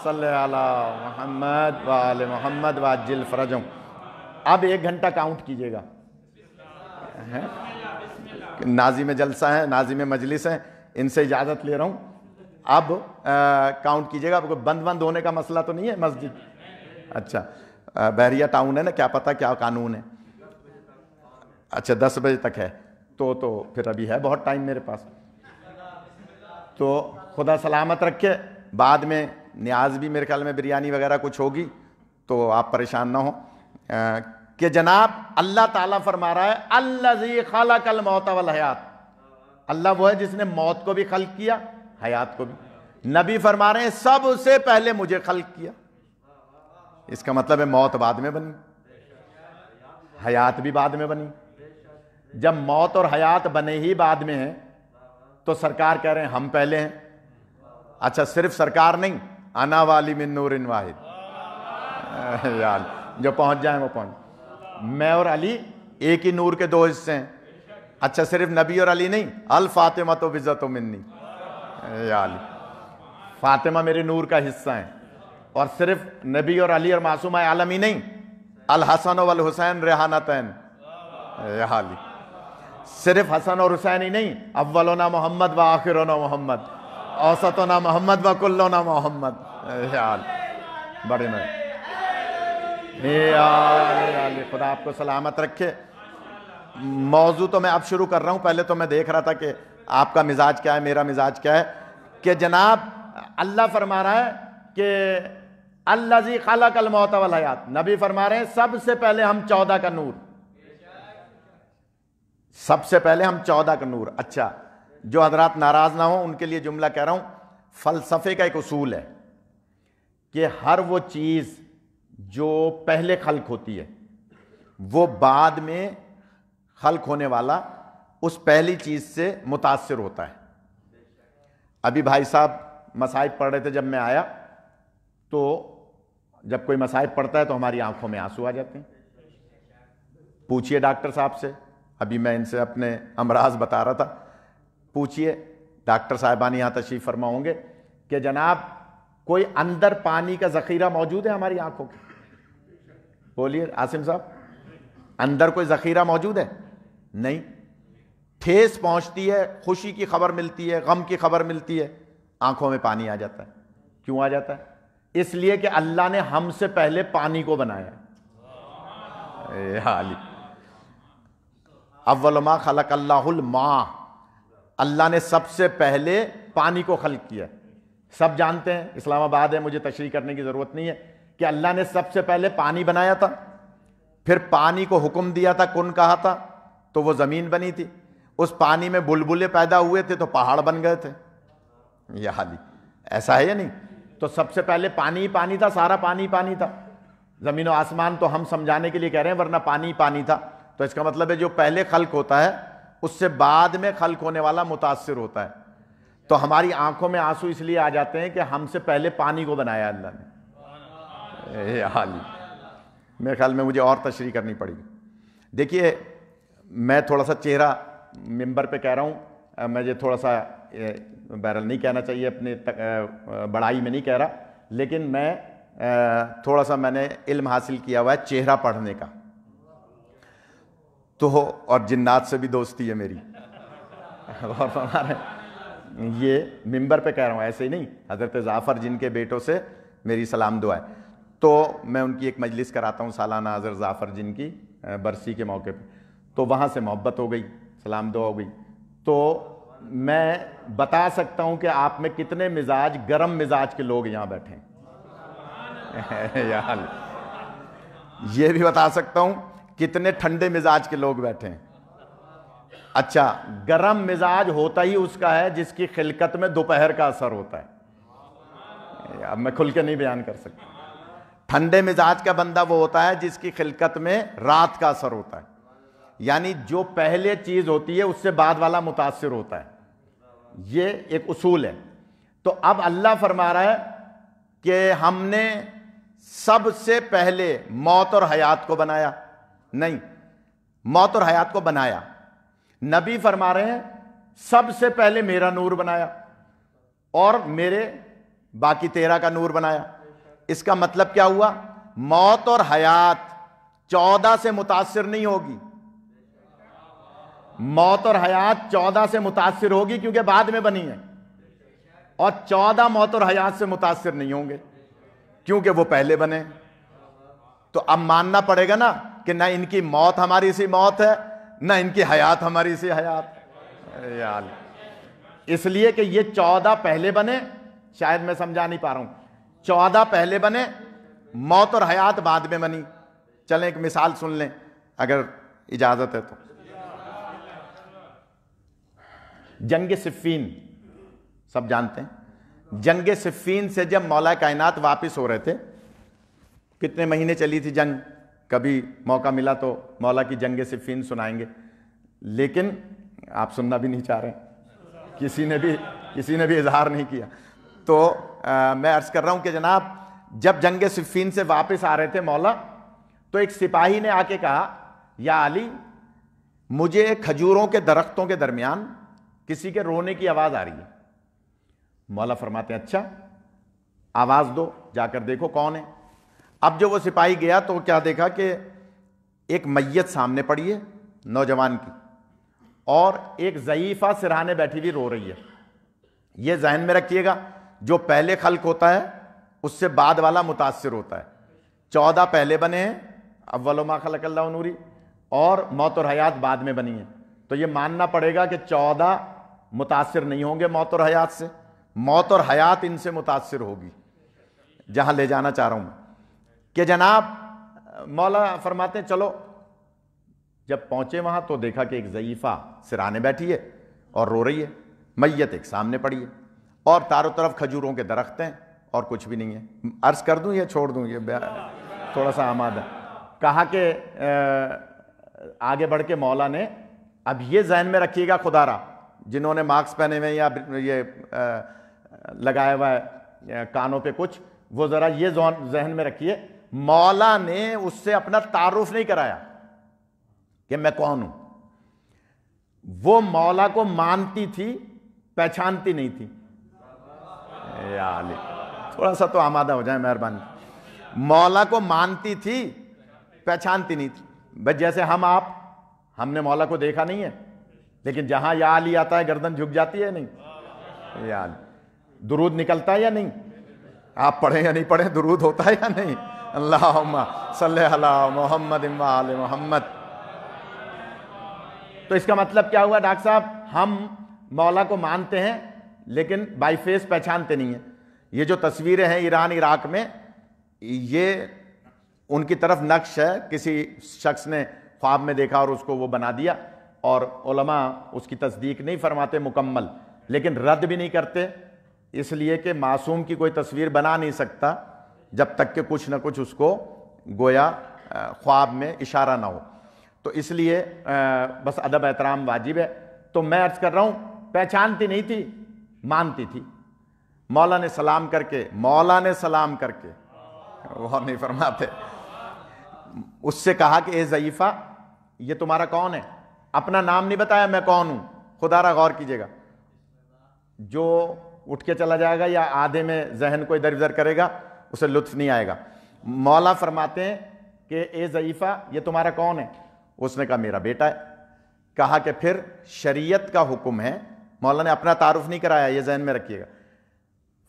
صلی علی محمد وآل محمد وعجل فرجہم. اب 1 گھنٹہ کاؤنٹ کیجئے گا. ناظم جلسہ ہیں، ناظم مجلس ہیں، ان سے اجازت لے رہا ہوں. اب کاؤنٹ کیجئے گا. بند ہونے کا مسئلہ تو نہیں ہے مسجد؟ اچھا، بحریہ ٹاؤن ہے نا، کیا پتہ کیا قانون ہے. اچھا 10 بجے تک ہے تو پھر ابھی ہے بہت ٹائم میرے پاس. تو خدا سلامت رکھے. بعد میں نیاز بھی میرے خیال میں بریانی وغیرہ کچھ ہوگی تو آپ پریشان نہ ہوں. کہ جناب اللہ تعالیٰ فرما رہا ہے الذی خلق الموت والحیات. اللہ وہ ہے جس نے موت کو بھی خلق کیا، حیات کو بھی. نبی فرما رہے ہیں سب سے پہلے مجھے خلق کیا. اس کا مطلب ہے موت بعد میں بنی، حیات بھی بعد میں بنی. جب موت اور حیات بنے ہی بعد میں ہیں تو سرکار کہہ رہے ہیں ہم پہلے ہیں. اچھا صرف سرکار نہیں، انا والی من نور واحد. یار جو پہنچ جائیں وہ پہنچ. میں اور علی ایک ہی نور کے 2 حصے ہیں. اچھا صرف نبی اور علی نہیں، الفاطمہ تو بزت منی. یا علی، فاطمہ میرے نور کا حصہ ہیں. اور صرف نبی اور علی اور معصومہ عالم ہی نہیں، الحسن والحسین ریحانتین. یا علی، صرف حسن اور حسین ہی نہیں، اولنا محمد و آخرنا محمد، اوسطنا محمد و کلنا محمد. یا علی، بڑے میں خدا آپ کو سلامت رکھے. موضوع تو میں اب شروع کر رہا ہوں. پہلے تو میں دیکھ رہا تھا کہ آپ کا مزاج کیا ہے، میرا مزاج کیا ہے. کہ جناب اللہ فرما رہا ہے کہ الذی خلق الموت والحیات. نبی فرما رہے ہیں سب سے پہلے ہم 14 کا نور، سب سے پہلے ہم 14 کا نور. اچھا جو حضرات ناراض نہ ہوں ان کے لیے جملہ کہہ رہا ہوں. فلسفے کا ایک اصول ہے کہ ہر وہ چیز جو پہلے خلق ہوتی ہے وہ بعد میں خلق ہونے والا اس پہلی چیز سے متاثر ہوتا ہے. ابھی بھائی صاحب مصائب پڑھ رہے تھے، جب میں آیا تو جب کوئی مصائب پڑھتا ہے تو ہماری آنکھوں میں آنسو آ جاتے ہیں. پوچھئے ڈاکٹر صاحب سے، ابھی میں ان سے اپنے امراض بتا رہا تھا. پوچھئے ڈاکٹر صاحبان یہاں تشریف فرما ہوں گے کہ جناب کوئی اندر پانی کا ذخیرہ موجود ہے ہماری آنکھوں کے؟ بولیے عاصم صاحب، اندر کوئی ذخیرہ موجود ہے؟ نہیں. ٹھیس پہنچتی ہے، خوشی کی خبر ملتی ہے، غم کی خبر ملتی ہے، آنکھوں میں پانی آ جاتا ہے. کیوں آ جاتا ہے؟ اس لیے کہ اللہ نے ہم سے پہلے پانی کو بنایا. اول ما خلق اللہ الماء. اللہ نے سب سے پہلے پانی کو خلق کیا. سب جانتے ہیں، اسلام آباد ہے، مجھے تشریح کرنے کی ضرورت نہیں ہے کہ اللہ نے سب سے پہلے پانی بنایا تھا، پھر پانی کو حکم دیا تھا، کن کہا تھا تو وہ زمین بنی تھی. اس پانی میں بلبلے پیدا ہوئے تھے تو پہاڑ بن گئے تھے. یہ حالی ایسا ہے یا نہیں؟ تو سب سے پہلے پانی ہی پانی تھا، سارا پانی پانی تھا. زمین و آسمان تو ہم سمجھانے کے لیے کہہ رہے ہیں، ورنہ پانی پانی تھا. تو اس کا مطلب ہے جو پہلے خلق ہوتا ہے اس سے بعد میں خلق ہونے والا متاثر ہوتا ہے. تو ہماری آنکھوں میں آنسو اس لیے آ جاتے ہیں کہ ہم سے پہلے پانی کو بنایا اللہ نے. حالی میرے خیال میں مجھے اور تشریح کرنی پڑے گی. دیکھیے میں تھوڑا سا چہرہ ممبر پہ کہہ رہا ہوں، مجھے تھوڑا سا بہرحال نہیں کہنا چاہیے، اپنے بڑائی میں نہیں کہہ رہا، لیکن میں تھوڑا سا میں نے علم حاصل کیا ہوا ہے چہرہ پڑھنے کا. تو اور جنات سے بھی دوستی ہے میری. اور ہمارے یہ ممبر پہ کہہ رہا ہوں، ایسے ہی نہیں. حضرت جعفر جن کے بیٹوں سے میری سلام دعا ہے. تو میں ان کی ایک مجلس کراتا ہوں سالانہ، حضرت جعفر جن کی برسی کے موقع پہ. تو وہاں سے محبت ہو گئی، سلام دعا ہو گئی. تو میں بتا سکتا ہوں کہ آپ میں کتنے مزاج گرم مزاج کے لوگ یہاں بیٹھے ہیں یہ بھی بتا سکتا ہوں کتنے ٹھنڈے مزاج کے لوگ بیٹھے ہیں. اچھا، گرم مزاج ہوتا ہی اس کا ہے جس کی خلقت میں دوپہر کا اثر ہوتا ہے. اب میں کھل کے نہیں بیان کر سکتا. ٹھنڈے مزاج کا بندہ وہ ہوتا ہے جس کی خلقت میں رات کا اثر ہوتا ہے، یعنی جو پہلے چیز ہوتی ہے اس سے بعد والا متاثر ہوتا ہے. یہ ایک اصول ہے. تو اب اللہ فرما رہا ہے کہ ہم نے سب سے پہلے موت اور حیات کو بنایا نہیں، موت اور حیات کو بنایا. نبی فرما رہے ہیں سب سے پہلے میرا نور بنایا اور میرے باقی تیرا کا نور بنایا. اس کا مطلب کیا ہوا؟ موت اور حیات 14 سے متاثر نہیں ہوگی. موت اور حیات 14 سے متاثر ہوگی کیونکہ بعد میں بنی ہے، اور 14 موت اور حیات سے متاثر نہیں ہوں گے کیونکہ وہ پہلے بنے. تو اب ماننا پڑے گا نا کہ نہ ان کی موت ہماری سی موت ہے، نہ ان کی حیات ہماری سی حیات. اس لیے کہ یہ 14 پہلے بنے، شاید میں سمجھا نہیں پا رہا ہوں، 14 پہلے بنے، موت اور حیات بعد میں بنی. چلیں ایک مثال سن لیں اگر اجازت ہے تو. جنگ صفین سب جانتے ہیں. جنگ صفین سے جب مولا کائنات واپس ہو رہے تھے، کتنے مہینے چلی تھی جنگ، کبھی موقع ملا تو مولا کی جنگ صفین سنائیں گے، لیکن آپ سننا بھی نہیں چاہ رہے ہیں، کسی نے بھی اظہار نہیں کیا. تو میں عرض کر رہا ہوں کہ جناب جب جنگ صفین سے واپس آ رہے تھے مولا، تو ایک سپاہی نے آ کے کہا یا علی مجھے کھجوروں کے درختوں کے درمیان کسی کے رونے کی آواز آ رہی ہے. مولا فرماتے ہیں اچھا آواز دو، جا کر دیکھو کون ہے. اب جو وہ سپاہی گیا تو کیا دیکھا کہ ایک میت سامنے پڑی ہے نوجوان کی، اور ایک ضعیفہ سرہانے بیٹھی ہوئی رو رہی ہے. یہ ذہن میں رکھیے گا جو پہلے خلق ہوتا ہے اس سے بعد والا متاثر ہوتا ہے. 14 پہلے بنے ہیں، اول ما خلق اللہ نوری، اور موت اور حیات بعد میں بنی ہے. تو یہ ماننا پڑے گا کہ 14 متاثر نہیں ہوں گے موت اور حیات سے، موت اور حیات ان سے متاثر ہوگی. جہاں لے جانا چاہ رہا ہوں میں کہ جناب مولا فرماتے ہیں چلو. جب پہنچے وہاں تو دیکھا کہ ایک ضعیفہ سرانے بیٹھی ہے اور رو رہی ہے، میت ایک سامنے پڑی ہے، اور چاروں طرف کھجوروں کے درخت ہیں اور کچھ بھی نہیں ہے. عرض کر دوں یا چھوڑ دوں؟ یہ تھوڑا سا آماد ہے. کہا کہ آگے بڑھ کے مولا نے، اب یہ ذہن میں رکھیے گا خدا را، جنہوں نے ماسک پہنے ہوئے یا یہ لگایا ہوا ہے کانوں پہ کچھ، وہ ذرا یہ ذہن میں رکھیے مولا نے اس سے اپنا تعارف نہیں کرایا کہ میں کون ہوں. وہ مولا کو مانتی تھی، پہچانتی نہیں تھی. یا علی تھوڑا سا تو آمادہ ہو جائے مہربانی. مولا کو مانتی تھی، پہچانتی نہیں تھی. بس جیسے ہم نے مولا کو دیکھا نہیں ہے، لیکن جہاں یا علی آتا ہے گردن جھک جاتی ہے نہیں؟ یا علی درود نکلتا ہے یا نہیں؟ آپ پڑھیں یا نہیں پڑھیں درود ہوتا ہے یا نہیں؟ اللہم صلی علی محمد و آل محمد. تو اس کا مطلب کیا ہوا ڈاکٹر صاحب؟ ہم مولا کو مانتے ہیں لیکن بائی فیس پہچانتے نہیں ہیں. یہ جو تصویریں ہیں ایران عراق میں، یہ ان کی طرف نقش ہے، کسی شخص نے خواب میں دیکھا اور اس کو وہ بنا دیا، اور علماء اس کی تصدیق نہیں فرماتے مکمل، لیکن رد بھی نہیں کرتے، اس لیے کہ معصوم کی کوئی تصویر بنا نہیں سکتا جب تک کہ کچھ نہ کچھ اس کو گویا خواب میں اشارہ نہ ہو. تو اس لیے بس ادب احترام واجب ہے. تو میں عرض کر رہا ہوں پہچانتی نہیں تھی، مانتی تھی. مولا نے سلام کر کے وہ نہیں فرماتے، اس سے کہا کہ اے ضعیفہ یہ تمہارا کون ہے؟ اپنا نام نہیں بتایا میں کون ہوں. خدا را غور کیجئے گا، جو اٹھ کے چلا جائے گا یا آدھے میں ذہن کو ادھر ادھر کرے گا اسے لطف نہیں آئے گا. مولا فرماتے ہیں کہ اے ضعیفہ یہ تمہارا کون ہے؟ اس نے کہا میرا بیٹا ہے. کہا کہ پھر شریعت کا حکم ہے. مولا نے اپنا تعارف نہیں کرایا، یہ ذہن میں رکھیے گا.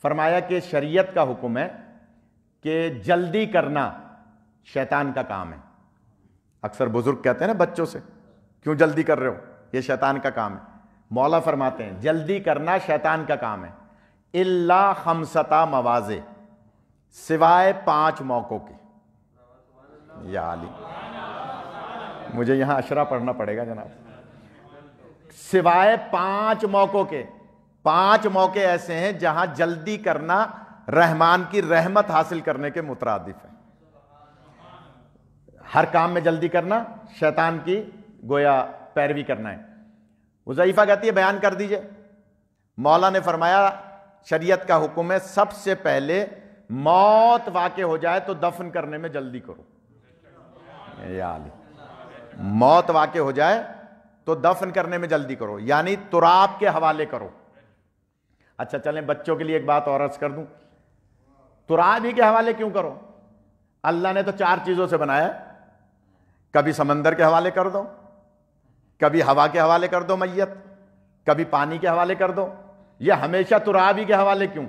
فرمایا کہ شریعت کا حکم ہے کہ جلدی کرنا شیطان کا کام ہے. اکثر بزرگ کہتے ہیں نا بچوں سے کیوں جلدی کر رہے ہو، یہ شیطان کا کام ہے. مولا فرماتے ہیں جلدی کرنا شیطان کا کام ہے، الا خمسۃ مواضع، سوائے 5 موقعوں کے۔ یا علی، مجھے یہاں اشرا پڑھنا پڑے گا جناب۔ سوائے 5 موقعوں کے، 5 موقع ایسے ہیں جہاں جلدی کرنا رحمان کی رحمت حاصل کرنے کے مترادف ہے۔ ہر کام میں جلدی کرنا شیطان کی گویا پیروی کرنا ہے۔ حذیفہ کہتی ہے بیان کر دیجئے۔ مولا نے فرمایا شریعت کا حکم ہے سب سے پہلے موت واقع ہو جائے تو دفن کرنے میں جلدی کرو۔ یا علی، موت واقع ہو جائے تو دفن کرنے میں جلدی کرو، یعنی تراب کے حوالے کرو۔ اچھا چلیں بچوں کے لیے ایک بات اور عرض کر دوں، تراب ہی کے حوالے کیوں کرو؟ اللہ نے تو 4 چیزوں سے بنایا ہے، کبھی سمندر کے حوالے کر دو، کبھی ہوا کے حوالے کر دو میت، کبھی پانی کے حوالے کر دو، یہ ہمیشہ تراب ہی کے حوالے کیوں؟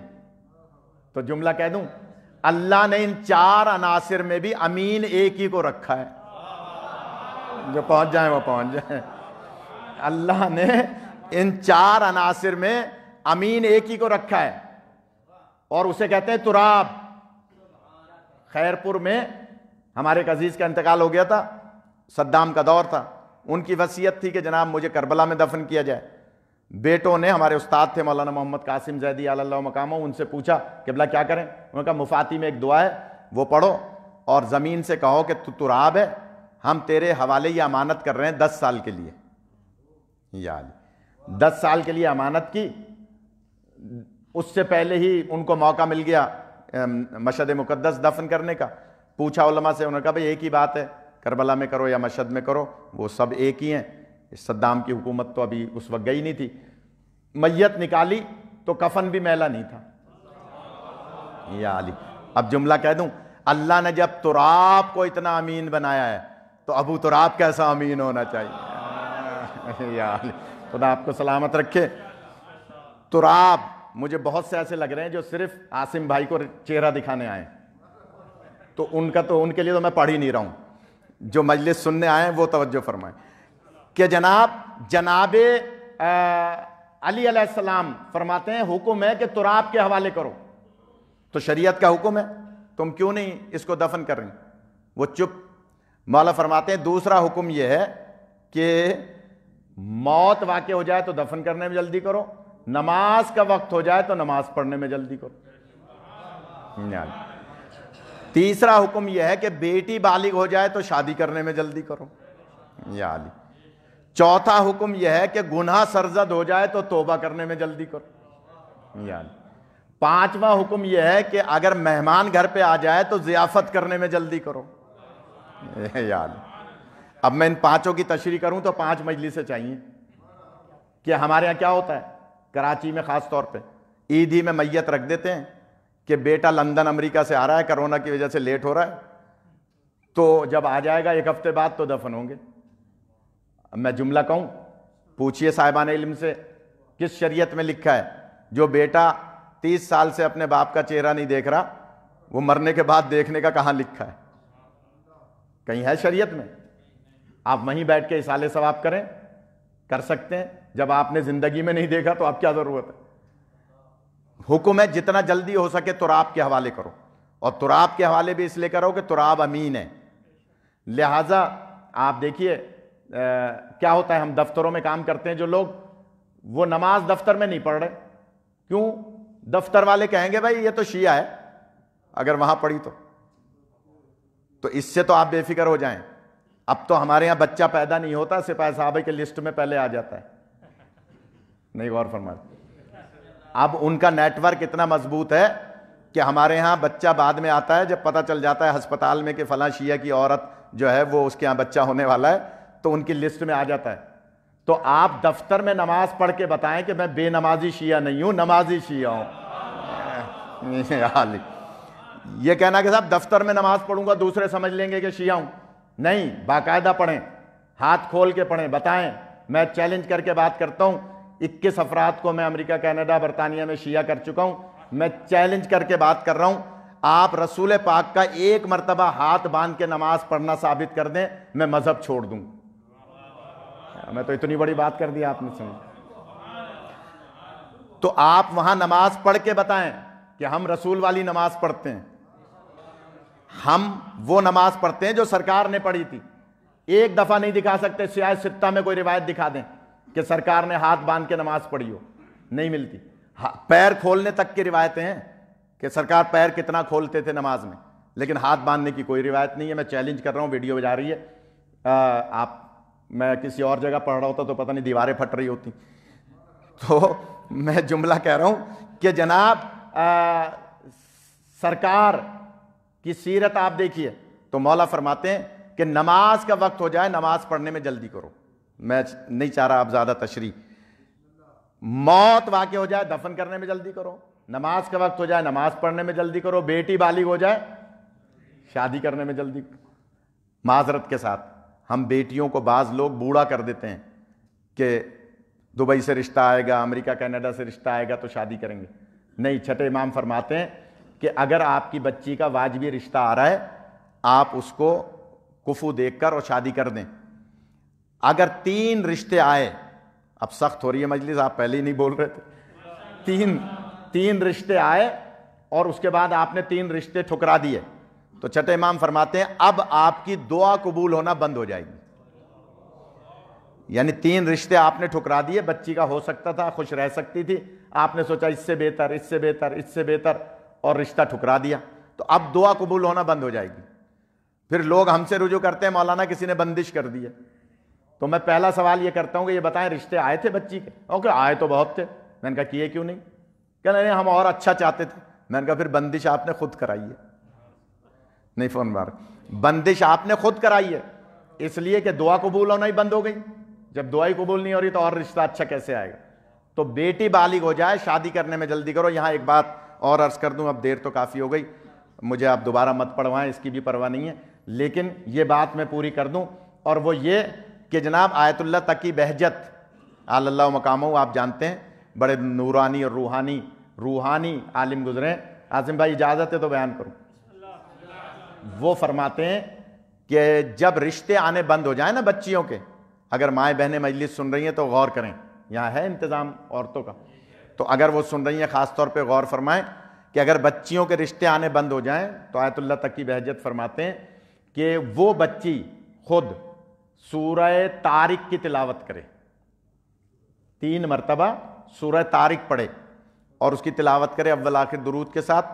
تو جملہ کہہ دوں، اللہ نے ان 4 عناصر میں بھی امین ایک ہی کو رکھا ہے، جو پہنچ جائیں وہ پہنچ جائیں۔ اللہ نے ان 4 عناصر میں امین ایک ہی کو رکھا ہے، اور اسے کہتے ہیں تراب۔ خیرپور میں ہمارے ایک عزیز کا انتقال ہو گیا تھا، صدام کا دور تھا، ان کی وصیت تھی کہ جناب مجھے کربلا میں دفن کیا جائے۔ بیٹوں نے، ہمارے استاد تھے مولانا محمد قاسم زیدی علی اللہ مقامہ، ان سے پوچھا قبلہ کیا کریں؟ انہوں نے کہا مفاتی میں ایک دعا ہے وہ پڑھو اور زمین سے کہو کہ تو تراب ہے، ہم تیرے حوالے یہ امانت کر رہے ہیں 10 سال کے لیے۔ یا 10 سال کے لیے امانت کی، اس سے پہلے ہی ان کو موقع مل گیا مشہد مقدس دفن کرنے کا۔ پوچھا علماء سے، انہوں نے کہا بھئی ایک ہی بات ہے، کربلا میں کرو یا مشہد میں کرو، وہ سب ایک ہی ہیں۔ صدام کی حکومت تو ابھی اس وقت گئی نہیں تھی۔ میت نکالی تو کفن بھی میلا نہیں تھا۔ یا علی، اب جملہ کہہ دوں، اللہ نے جب تراب کو اتنا امین بنایا ہے تو ابو تراب کیسا امین ہونا چاہیے۔ یا علی، خدا آپ کو سلامت رکھے۔ تراب، مجھے بہت سے ایسے لگ رہے ہیں جو صرف عاصم بھائی کو چہرہ دکھانے آئے، تو ان کے لیے تو میں پڑھ ہی نہیں رہا ہوں، جو مجلس سننے آئے ہیں وہ توجہ فرمائیں کہ جناب علی علیہ السلام فرماتے ہیں حکم ہے کہ تراب کے حوالے کرو، تو شریعت کا حکم ہے، تم کیوں نہیں اس کو دفن کر رہی؟ وہ چپ۔ مولا فرماتے ہیں دوسرا حکم یہ ہے کہ موت واقع ہو جائے تو دفن کرنے میں جلدی کرو، نماز کا وقت ہو جائے تو نماز پڑھنے میں جلدی کرو۔ تیسرا حکم یہ ہے کہ بیٹی بالغ ہو جائے تو شادی کرنے میں جلدی کرو۔ یا علی، چوتھا حکم یہ ہے کہ گناہ سرزد ہو جائے تو توبہ کرنے میں جلدی کرو۔ یا علی، پانچواں حکم یہ ہے کہ اگر مہمان گھر پہ آ جائے تو ضیافت کرنے میں جلدی کرو۔ یا علی، اب میں ان پانچوں کی تشریح کروں تو 5 مجلسیں چاہیے کہ ہمارے یہاں کیا ہوتا ہے، کراچی میں خاص طور پہ عید ہی میں میت رکھ دیتے ہیں کہ بیٹا لندن امریکہ سے آ رہا ہے، کرونا کی وجہ سے لیٹ ہو رہا ہے، تو جب آ جائے گا 1 ہفتے بعد تو دفن ہوں گے۔ میں جملہ کہوں، پوچھئے صاحبان علم سے کس شریعت میں لکھا ہے جو بیٹا 30 سال سے اپنے باپ کا چہرہ نہیں دیکھ رہا، وہ مرنے کے بعد دیکھنے کا کہاں لکھا ہے؟ کہیں ہے شریعت میں؟ آپ وہیں بیٹھ کے ایصال ثواب کریں، کر سکتے ہیں، جب آپ نے زندگی میں نہیں دیکھا تو آپ کیا ضرورت ہے؟ حکم ہے جتنا جلدی ہو سکے تراب کے حوالے کرو، اور تراب کے حوالے بھی اس لیے کرو کہ تراب امین ہے۔ لہٰذا آپ دیکھیے کیا ہوتا ہے، ہم دفتروں میں کام کرتے ہیں، جو لوگ وہ نماز دفتر میں نہیں پڑھ رہے، کیوں؟ دفتر والے کہیں گے بھائی یہ تو شیعہ ہے، اگر وہاں پڑھی تو اس سے تو آپ بے فکر ہو جائیں۔ اب تو ہمارے یہاں بچہ پیدا نہیں ہوتا، سپاہی صحابہ کے لسٹ میں پہلے آ جاتا ہے، نہیں غور فرمائے۔ اب ان کا نیٹ ورک اتنا مضبوط ہے کہ ہمارے ہاں بچہ بعد میں آتا ہے، جب پتہ چل جاتا ہے ہسپتال میں کہ فلاں شیعہ کی عورت جو ہے وہ اس کے ہاں بچہ ہونے والا ہے، تو ان کی لسٹ میں آ جاتا ہے۔ تو آپ دفتر میں نماز پڑھ کے بتائیں کہ میں بے نمازی شیعہ نہیں ہوں، نمازی شیعہ ہوں۔ یہ کہنا کہ صاحب دفتر میں نماز پڑھوں گا دوسرے سمجھ لیں گے کہ شیعہ ہوں، نہیں، باقاعدہ پڑھیں، ہاتھ کھول کے پڑھیں، بتائیں۔ میں چیلنج کر کے بات کرتا ہوں، 21 افراد کو میں امریکہ، کینیڈا، برطانیہ میں شیعہ کر چکا ہوں، میں چیلنج کر کے بات کر رہا ہوں، آپ رسول پاک کا 1 مرتبہ ہاتھ باندھ کے نماز پڑھنا ثابت کر دیں، میں مذہب چھوڑ دوں۔ میں تو اتنی بڑی بات کر دی آپ نے، سمجھ تو آپ وہاں نماز پڑھ کے بتائیں کہ ہم رسول والی نماز پڑھتے ہیں، ہم وہ نماز پڑھتے ہیں جو سرکار نے پڑھی تھی۔ ایک دفعہ نہیں دکھا سکتے سیاہ ستہ میں کوئی روایت دکھا دیں کہ سرکار نے ہاتھ باندھ کے نماز پڑھی ہو، نہیں ملتی۔ پیر کھولنے تک کی روایتیں ہیں کہ سرکار پیر کتنا کھولتے تھے نماز میں، لیکن ہاتھ باندھنے کی کوئی روایت نہیں ہے۔ میں چیلنج کر رہا ہوں، ویڈیو جا رہی ہے، میں کسی اور جگہ پڑھ رہا ہوتا تو پتہ نہیں دیواریں پھٹ رہی ہوتی۔ تو میں جملہ کہہ رہا ہوں کہ جناب سرکار کی سیرت آپ دیکھیے تو مولا فرماتے ہیں کہ نماز کا وقت ہو جائے نماز پڑھنے میں جلدی کرو۔ میں نہیں چاہ رہا آپ زیادہ تشریح، موت واقع ہو جائے دفن کرنے میں جلدی کرو، نماز کا وقت ہو جائے نماز پڑھنے میں جلدی کرو، بیٹی بالغ ہو جائے شادی کرنے میں جلدی کرو۔ معذرت کے ساتھ ہم بیٹیوں کو بعض لوگ بوڑھا کر دیتے ہیں کہ دبئی سے رشتہ آئے گا، امریکہ کینیڈا سے رشتہ آئے گا تو شادی کریں گے۔ نہیں، چھٹے امام فرماتے ہیں کہ اگر آپ کی بچی کا واجبی رشتہ آ رہا ہے آپ اس کو کفو دیکھ کر اور شادی کر دیں۔ اگر 3 رشتے آئے، اب سخت ہو رہی ہے مجلس، آپ پہلے ہی نہیں بول رہے تھے، تین رشتے آئے اور اس کے بعد آپ نے 3 رشتے ٹھکرا دیے تو چھٹے امام فرماتے ہیں اب آپ کی دعا قبول ہونا بند ہو جائے گی۔ یعنی 3 رشتے آپ نے ٹھکرا دیے، بچی کا ہو سکتا تھا، خوش رہ سکتی تھی، آپ نے سوچا اس سے بہتر اس سے بہتر اس سے بہتر اور رشتہ ٹھکرا دیا تو اب دعا قبول ہونا بند ہو جائے گی۔ پھر لوگ ہم سے رجوع کرتے ہیں مولانا کسی نے بندش کر دی ہے۔ تو میں پہلا سوال یہ کرتا ہوں کہ یہ بتائیں رشتے آئے تھے بچی کے؟ اوکے آئے تو بہت تھے۔ میں نے کہا کیے کیوں نہیں؟ کہ نہیں ہم اور اچھا چاہتے تھے۔ میں نے کہا پھر بندش آپ نے خود کرائی ہے۔ نہیں فون مار، بندش آپ نے خود کرائی ہے اس لیے کہ دعا قبول ہونا ہی بند ہو گئی۔ جب دعا ہی قبول نہیں ہو رہی تو اور رشتہ اچھا کیسے آئے گا؟ تو بیٹی بالغ ہو جائے شادی کرنے میں جلدی کرو۔ یہاں ایک بات اور عرض کر دوں، اب دیر تو کافی ہو گئی، مجھے آپ دوبارہ مت پڑھوائیں، اس کی بھی پرواہ نہیں ہے، لیکن یہ بات میں پوری کر دوں، اور وہ یہ کہ جناب آیت اللہ تقی بہجت علی اللہ مقامہ آپ جانتے ہیں، بڑے نورانی اور روحانی عالم گزرے ہیں۔ عاصم بھائی اجازت ہے تو بیان کروں۔ وہ فرماتے ہیں کہ جب رشتے آنے بند ہو جائیں نا بچیوں کے، اگر مائیں بہنیں مجلس سن رہی ہیں تو غور کریں، یہاں ہے انتظام عورتوں کا، تو اگر وہ سن رہی ہیں خاص طور پہ غور فرمائیں کہ اگر بچیوں کے رشتے آنے بند ہو جائیں تو آیت اللہ تقی بہجت فرماتے ہیں کہ وہ بچی خود سورہ طارق کی تلاوت کرے، 3 مرتبہ سورہ طارق پڑھے اور اس کی تلاوت کرے اول آخر درود کے ساتھ،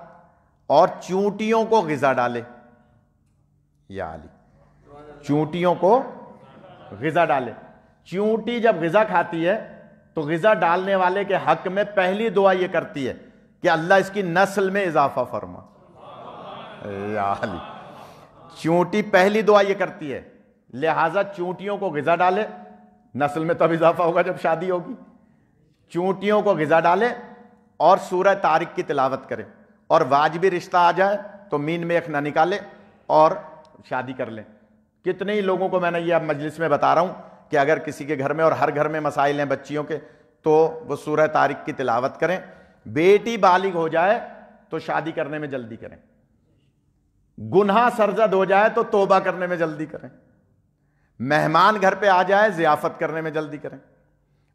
اور چونٹیوں کو غذا ڈالے۔ یا علی، چونٹیوں کو غذا ڈالے۔ چونٹی جب غذا کھاتی ہے تو غذا ڈالنے والے کے حق میں پہلی دعا یہ کرتی ہے کہ اللہ اس کی نسل میں اضافہ فرما۔ یا علی، چونٹی پہلی دعا یہ کرتی ہے، لہٰذا چونٹیوں کو غذا ڈالے، نسل میں تب اضافہ ہوگا جب شادی ہوگی۔ چونٹیوں کو غذا ڈالے اور سورہ طارق کی تلاوت کرے، اور واجبی رشتہ آ جائے تو مین میں ایک نہ نکالے اور شادی کر لیں۔ کتنے ہی لوگوں کو میں نے یہ اب مجلس میں بتا رہا ہوں کہ اگر کسی کے گھر میں، اور ہر گھر میں مسائل ہیں بچیوں کے، تو وہ سورہ طارق کی تلاوت کریں۔ بیٹی بالغ ہو جائے تو شادی کرنے میں جلدی کریں، گناہ سرزد ہو جائے تو توبہ کرنے میں جلدی کریں، مہمان گھر پہ آ جائے ضیافت کرنے میں جلدی کریں۔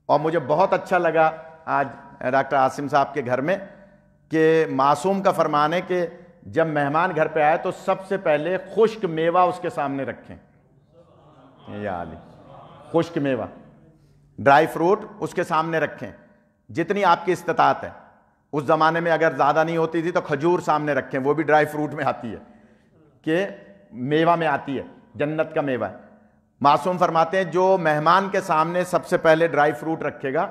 اور مجھے بہت اچھا لگا آج ڈاکٹر عاصم صاحب کے گھر میں کہ معصوم کا فرمان ہے کہ جب مہمان گھر پہ آئے تو سب سے پہلے خشک میوہ اس کے سامنے رکھیں۔ یا علی، خشک میوہ، ڈرائی فروٹ اس کے سامنے رکھیں جتنی آپ کی استطاعت ہے۔ اس زمانے میں اگر زیادہ نہیں ہوتی تھی تو کھجور سامنے رکھیں، وہ بھی ڈرائی فروٹ میں آتی ہے، کہ میوہ میں آتی ہے، جنت کا میوہ ہے۔ معصوم فرماتے ہیں جو مہمان کے سامنے سب سے پہلے ڈرائی فروٹ رکھے گا،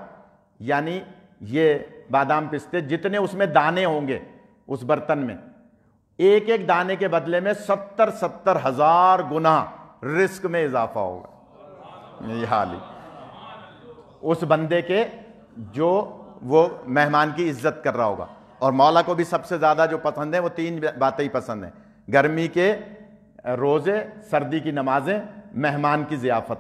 یعنی یہ بادام پستے جتنے اس میں دانے ہوں گے اس برتن میں، ایک ایک دانے کے بدلے میں 70 ہزار گنا رزق میں اضافہ ہوگا۔ یہ حال ہی اس بندے کے جو وہ مہمان کی عزت کر رہا ہوگا۔ اور مولا کو بھی سب سے زیادہ جو پسند ہے وہ 3 باتیں ہی پسند ہیں: گرمی کے روزے، سردی کی نمازیں، مہمان کی ضیافت۔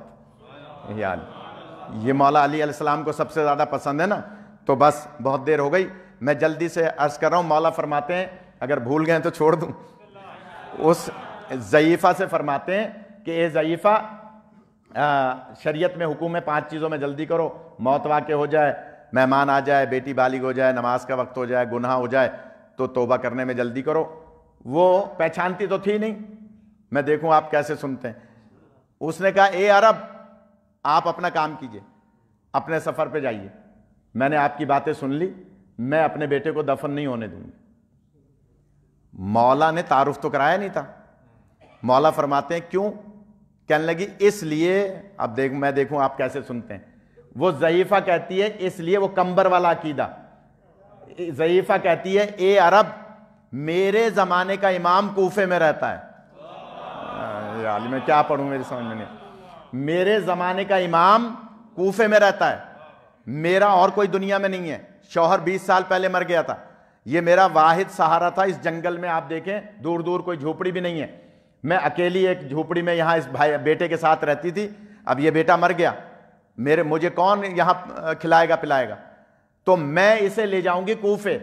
یہ مولا علی علیہ السلام کو سب سے زیادہ پسند ہے نا۔ تو بس بہت دیر ہو گئی، میں جلدی سے عرض کر رہا ہوں۔ مولا فرماتے ہیں، اگر بھول گئے تو چھوڑ دوں، اس ضعیفہ سے فرماتے ہیں کہ اے ضعیفہ، شریعت میں حکم ہے 5 چیزوں میں جلدی کرو: موت واقع ہو جائے، مہمان آ جائے، بیٹی بالغ ہو جائے، نماز کا وقت ہو جائے، گناہ ہو جائے تو توبہ کرنے میں جلدی کرو. وہ پہچانتی تو تھی نہیں، میں دیکھوں آپ کیسے سنتے ہیں. اس نے کہا اے عرب، آپ اپنا کام کیجئے، اپنے سفر پہ جائیے، میں نے آپ کی باتیں سن لی، میں اپنے بیٹے کو دفن نہیں ہونے دوں گی. مولا نے تعارف تو کرایا نہیں تھا. مولا فرماتے ہیں کیوں؟ کہنے لگی اس لیے. اب میں دیکھوں آپ کیسے سنتے ہیں. وہ ضعیفہ کہتی ہے اس لیے، وہ کمبر والا عقیدہ. ضعیفہ کہتی ہے اے عرب، میرے زمانے کا امام کوفے میں رہتا ہے. یار میں کیا پڑھوں، میری سمجھ میں نہیں. میرے زمانے کا امام کوفے میں رہتا ہے، میرا اور کوئی دنیا میں نہیں ہے. شوہر 20 سال پہلے مر گیا تھا، یہ میرا واحد سہارا تھا. اس جنگل میں آپ دیکھیں دور دور کوئی جھوپڑی بھی نہیں ہے، میں اکیلی ایک جھوپڑی میں یہاں اس بیٹے کے ساتھ رہتی تھی. اب یہ بیٹا مر گیا، مجھے کون یہاں کھلائے گا پلائے گا؟ تو میں اسے لے جاؤں گی کوفے.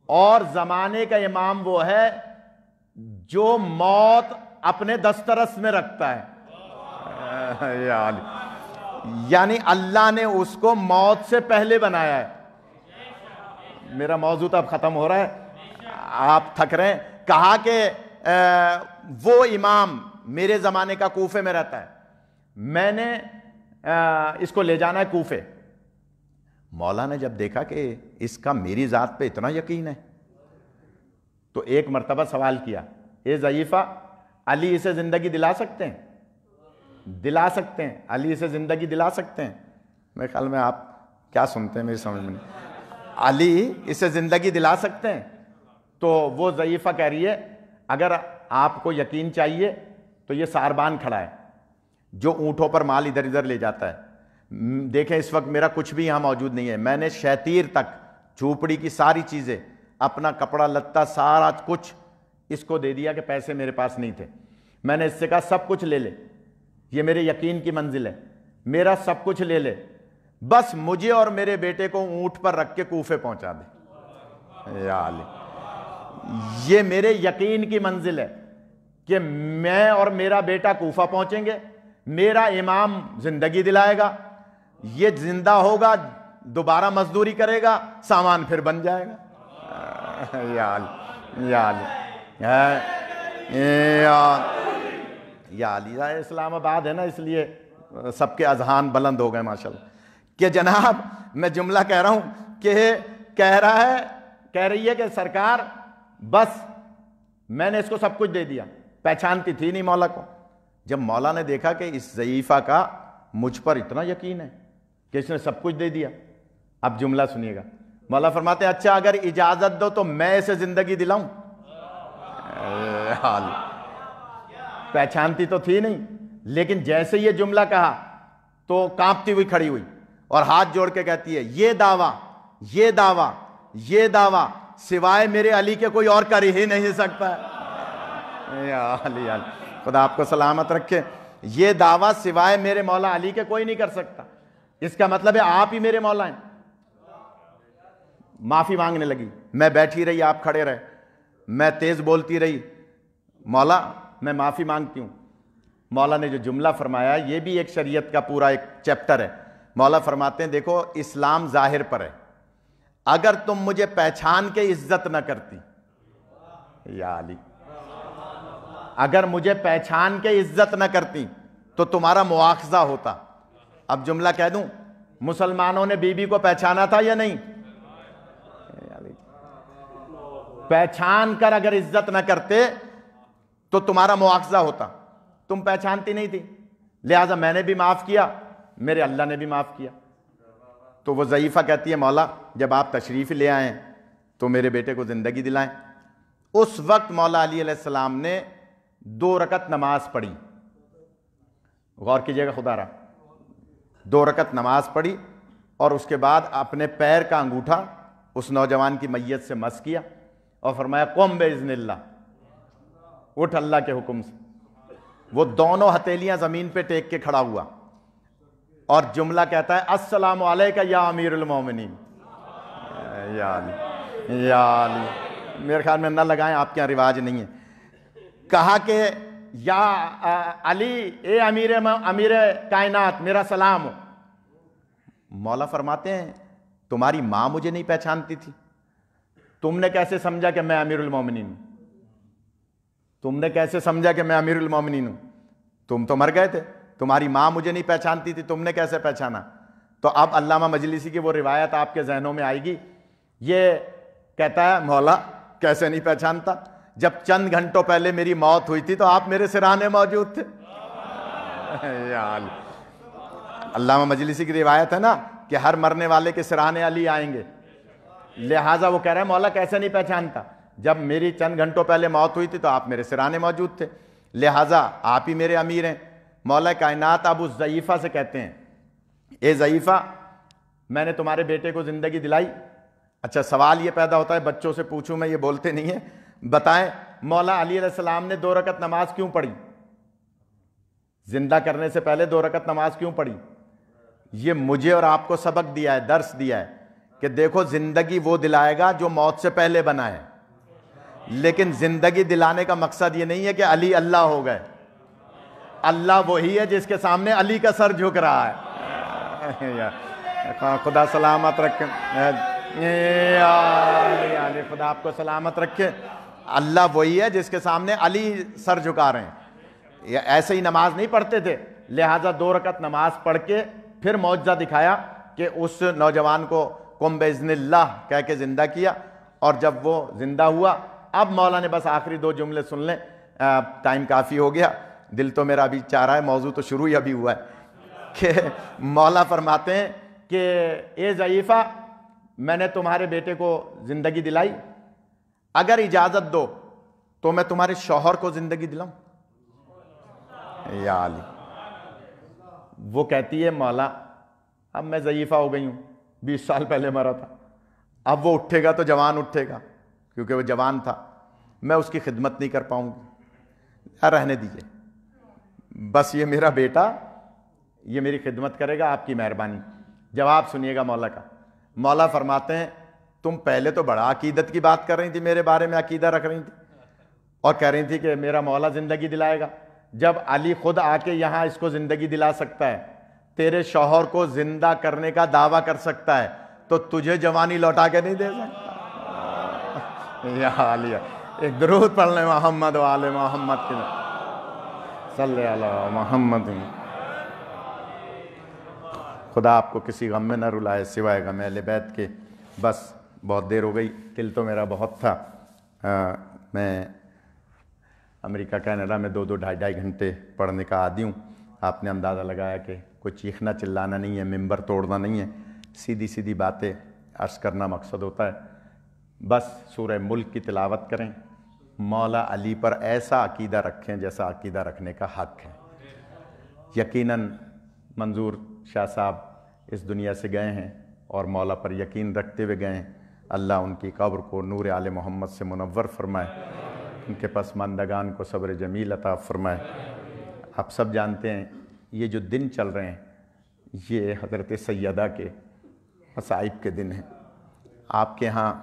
اور زمانے کا امام وہ ہے جو موت اپنے دسترس میں رکھتا ہے. یعنی اللہ نے اس کو موت سے پہلے بنایا ہے. میرا موضوع تو اب ختم ہو رہا ہے، آپ تھک رہے ہیں. کہا کہ وہ امام میرے زمانے کا کوفے میں رہتا ہے، میں نے اس کو لے جانا ہے کوفے. مولا نے جب دیکھا کہ اس کا میری ذات پہ اتنا یقین ہے تو ایک مرتبہ سوال کیا، اے ضعیفہ، علی اسے زندگی دلا سکتے ہیں؟ دلا سکتے ہیں، علی اسے زندگی دلا سکتے ہیں. میرے خیال میں آپ کیا سنتے ہیں، میری سمجھ میں نہیں. علی اسے زندگی دلا سکتے ہیں؟ تو وہ ضعیفہ کہہ رہی ہے اگر آپ کو یقین چاہیے تو یہ ساربان کھڑا ہے جو اونٹوں پر مال ادھر ادھر لے جاتا ہے. دیکھیں اس وقت میرا کچھ بھی یہاں موجود نہیں ہے، میں نے شیطیر تک جھوپڑی کی ساری چیزیں، اپنا کپڑا لتا سارا کچھ اس کو دے دیا کہ پیسے میرے پاس نہیں تھے. میں نے اس سے کہا سب کچھ لے لے، یہ میرے یقین کی منزل ہے، میرا سب کچھ لے لے، بس مجھے اور میرے بیٹے کو اونٹ پر رکھ کے کوفے پہنچا دے. یا علی، یہ میرے یقین کی منزل ہے کہ میں اور میرا بیٹا کوفہ پہنچیں گے، میرا امام زندگی دلائے گا، یہ زندہ ہوگا، دوبارہ مزدوری کرے گا، سامان پھر بن جائے گا. یا علی، یا علی، یا علی. اسلام آباد ہے نا، اس لیے سب کے اذہان بلند ہو گئے ماشاءاللہ. کہ جناب میں جملہ کہہ رہا ہوں کہ کہہ رہی ہے کہ سرکار بس میں نے اس کو سب کچھ دے دیا. پہچانتی تھی نہیں مولا کو. جب مولا نے دیکھا کہ اس ضعیفہ کا مجھ پر اتنا یقین ہے کہ اس نے سب کچھ دے دیا، اب جملہ سنیے گا. مولا فرماتے ہیں اچھا اگر اجازت دو تو میں اسے زندگی دلاؤں. پہچانتی تو تھی نہیں، لیکن جیسے یہ جملہ کہا تو کانپتی ہوئی کھڑی ہوئی اور ہاتھ جوڑ کے کہتی ہے یہ دعویٰ یہ دعویٰ یہ دعویٰ سوائے میرے علی کے کوئی اور کر ہی نہیں سکتا ہے. یا علی، خدا آپ کو سلامت رکھے. یہ دعویٰ سوائے میرے مولا علی کے کوئی نہیں کر سکتا. اس کا مطلب ہے آپ ہی میرے مولا ہیں. معافی مانگنے لگی. میں بیٹھی رہی، آپ کھڑے رہے. میں تیز بولتی رہی، مولا میں معافی مانگتی ہوں. مولا نے جو جملہ فرمایا یہ بھی ایک شریعت کا پورا ایک چیپٹر ہے. مولا فرماتے ہیں دیکھو اسلام ظاہر پر ہے، اگر تم مجھے پہچان کے عزت نہ کرتی، یا علی، اگر مجھے پہچان کے عزت نہ کرتی تو تمہارا مواخذہ ہوتا. اب جملہ کہہ دوں، مسلمانوں نے بی بی کو پہچانا تھا یا نہیں؟ پہچان کر اگر عزت نہ کرتے تو تمہارا مواخذہ ہوتا. تم پہچانتی نہیں تھی، لہٰذا میں نے بھی معاف کیا، میرے اللہ نے بھی معاف کیا. تو وہ ضعیفہ کہتی ہے مولا جب آپ تشریف لے آئیں تو میرے بیٹے کو زندگی دلائیں. اس وقت مولا علی علیہ السلام نے 2 رکعت نماز پڑھی. غور کیجئے گا خدا را، 2 رکعت نماز پڑھی اور اس کے بعد اپنے پیر کا انگوٹھا اس نوجوان کی میت سے مس کیا اور فرمایا قم باذن اللہ، اٹھ اللہ کے حکم سے. وہ دونوں ہتھیلیاں زمین پہ ٹیک کے کھڑا ہوا اور جملہ کہتا ہے السلام علیکہ یا امیر المومنین. یا علی، یا علی، میرے خیال میں نہ لگائیں، آپ کے یہاں رواج نہیں ہے. کہا کہ یا علی اے امیر کائنات میرا سلام ہو. مولا فرماتے ہیں تمہاری ماں مجھے نہیں پہچانتی تھی؟ تم نے کیسے سمجھا کہ میں امیر المومنین ہوں؟ تم نے کیسے سمجھا کہ میں امیر المومنین ہوں؟ تم تو مر گئے تھے، تمہاری ماں مجھے نہیں پہچانتی تھی، تم نے کیسے پہچانا؟ تو اب علامہ مجلسی کی وہ روایت آپ کے ذہنوں میں آئے گی. یہ کہتا ہے مولا کیسے نہیں پہچانتا، جب چند گھنٹوں پہلے میری موت ہوئی تھی تو آپ میرے سرانے موجود تھے. علامہ مجلسی کی روایت ہے نا کہ ہر مرنے والے کے سرانے علی آئیں گے، لہٰذا وہ کہہ رہے ہیں مولا کیسے نہیں پہچانتا، جب میری چند گھنٹوں پہلے موت ہوئی تھی تو آپ میرے سرانے موجود تھے، لہٰذا آپ ہی میرے امیر ہیں. مولا کائنات اب اس ضعیفہ سے کہتے ہیں اے ضعیفہ میں نے تمہارے بیٹے کو زندگی دلائی. اچھا سوال یہ پیدا ہوتا ہے بچوں سے پوچھوں میں، یہ بولتے نہیں ہیں، بتائیں مولا علی علیہ السلام نے 2 رکعت نماز کیوں پڑھی؟ زندہ کرنے سے پہلے 2 رکعت نماز کیوں پڑھی؟ یہ مجھے اور آپ کو سبق دیا ہے، درس دیا ہے کہ دیکھو زندگی وہ دلائے گا جو موت سے پہلے بنا ہے، لیکن زندگی دلانے کا مقصد یہ نہیں ہے کہ علی اللہ ہو گئے. اللہ وہی ہے جس کے سامنے علی کا سر جھک رہا ہے. خدا سلامت رکھے، خدا آپ کو سلامت رکھے. اللہ وہی ہے جس کے سامنے علی سر جھکا رہے ہیں. ایسے ہی نماز نہیں پڑھتے تھے، لہٰذا 2 رکعت نماز پڑھ کے پھر معجزہ دکھایا کہ اس نوجوان کو قم باذن اللہ کہہ کے زندہ کیا، اور جب وہ زندہ ہوا اب مولا نے بس آخری 2 جملے سن لیں، ٹائم کافی ہو گیا، دل تو میرا ابھی چاہ رہا ہے، موضوع تو شروع ہی ابھی ہوا ہے، کہ مولا فرماتے ہیں کہ اے ضعیفہ میں نے تمہارے بیٹے کو زندگی دلائی، اگر اجازت دو تو میں تمہارے شوہر کو زندگی دلاؤں. یا علی. وہ کہتی ہے مولا اب میں ضعیفہ ہو گئی ہوں، 20 سال پہلے مرا تھا، اب وہ اٹھے گا تو جوان اٹھے گا، کیونکہ وہ جوان تھا، میں اس کی خدمت نہیں کر پاؤں گی، رہنے دیجئے، بس یہ میرا بیٹا یہ میری خدمت کرے گا، آپ کی مہربانی. جواب سنیے گا مولا کا. مولا فرماتے ہیں تم پہلے تو بڑا عقیدت کی بات کر رہی تھی، میرے بارے میں عقیدہ رکھ رہی تھی اور کہہ رہی تھی کہ میرا مولا زندگی دلائے گا. جب علی خود آ کے یہاں اس کو زندگی دلا سکتا ہے، تیرے شوہر کو زندہ کرنے کا دعویٰ کر سکتا ہے، تو تجھے جوانی لوٹا کے نہیں دے سکتا. یا علی، ایک درود پڑھ لیں محمد و آل محمد کی، صلی علی محمد. خدا آپ کو کسی غم میں نہ رلائے سوائے غم اہل بیت کے. بس بہت دیر ہو گئی، دل تو میرا بہت تھا. میں امریکہ کینیڈا میں 2-2 ڈھائی گھنٹے پڑھنے کا عادی ہوں. آپ نے اندازہ لگایا کہ کوئی چیخنا چلانا نہیں ہے، ممبر توڑنا نہیں ہے، سیدھی سیدھی باتیں عرض کرنا مقصد ہوتا ہے. بس سورہ ملک کی تلاوت کریں، مولا علی پر ایسا عقیدہ رکھیں جیسا عقیدہ رکھنے کا حق ہے. یقیناً منظور شاہ صاحب اس دنیا سے گئے ہیں اور مولا پر یقین رکھتے ہوئے گئے ہیں. اللہ ان کی قبر کو نور آل محمد سے منور فرمائے، ان کے پسماندگان کو صبر جمیل عطا فرمائے. آپ سب جانتے ہیں یہ جو دن چل رہے ہیں یہ حضرت سیدہ کے مصائب کے دن ہیں. آپ کے ہاں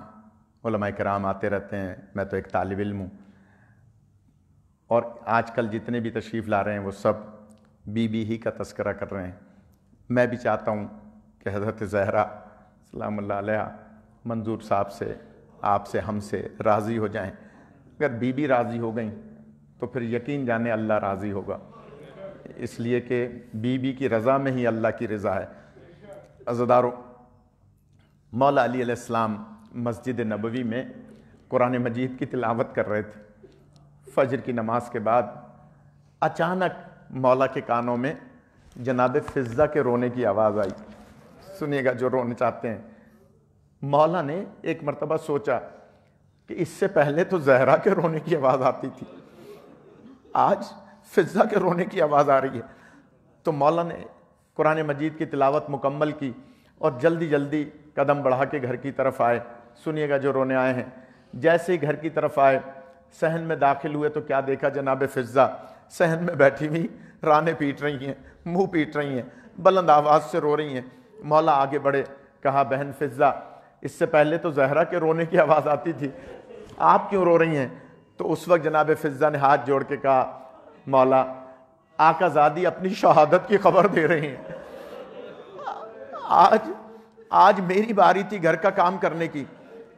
علماء کرام آتے رہتے ہیں، میں تو ایک طالب علم ہوں، اور آج کل جتنے بھی تشریف لا رہے ہیں وہ سب بی بی ہی کا تذکرہ کر رہے ہیں. میں بھی چاہتا ہوں کہ حضرت زہرا سلام اللہ علیہ منظور صاحب سے، آپ سے، ہم سے راضی ہو جائیں. اگر بی بی راضی ہو گئیں تو پھر یقین جانے اللہ راضی ہوگا، اس لیے کہ بی بی کی رضا میں ہی اللہ کی رضا ہے. عزیزدارو، مولا علی علیہ السلام مسجد نبوی میں قرآن مجید کی تلاوت کر رہے تھے. فجر کی نماز کے بعد اچانک مولا کے کانوں میں جناب فضہ کے رونے کی آواز آئی. سنیے گا جو رونے چاہتے ہیں. مولا نے ایک مرتبہ سوچا کہ اس سے پہلے تو زہرا کے رونے کی آواز آتی تھی، آج فضہ کے رونے کی آواز آ رہی ہے. تو مولا نے قرآن مجید کی تلاوت مکمل کی اور جلدی جلدی قدم بڑھا کے گھر کی طرف آئے. سنیے گا جو رونے آئے ہیں. جیسے ہی گھر کی طرف آئے، صحن میں داخل ہوئے تو کیا دیکھا؟ جناب فضہ صحن میں بیٹھی ہوئی رانے پیٹ رہی ہیں، منہ پیٹ رہی ہیں، بلند آواز سے رو رہی ہیں. مولا آگے بڑھے، کہا بہن فضہ اس سے پہلے تو زہرا کے رونے کی آواز آتی تھی، آپ کیوں رو رہی ہیں؟ تو اس وقت جناب فضہ نے ہاتھ جوڑ کے کہا مولا آقا زادی اپنی شہادت کی خبر دے رہی ہیں. آج آج میری باری تھی گھر کا کام کرنے کی،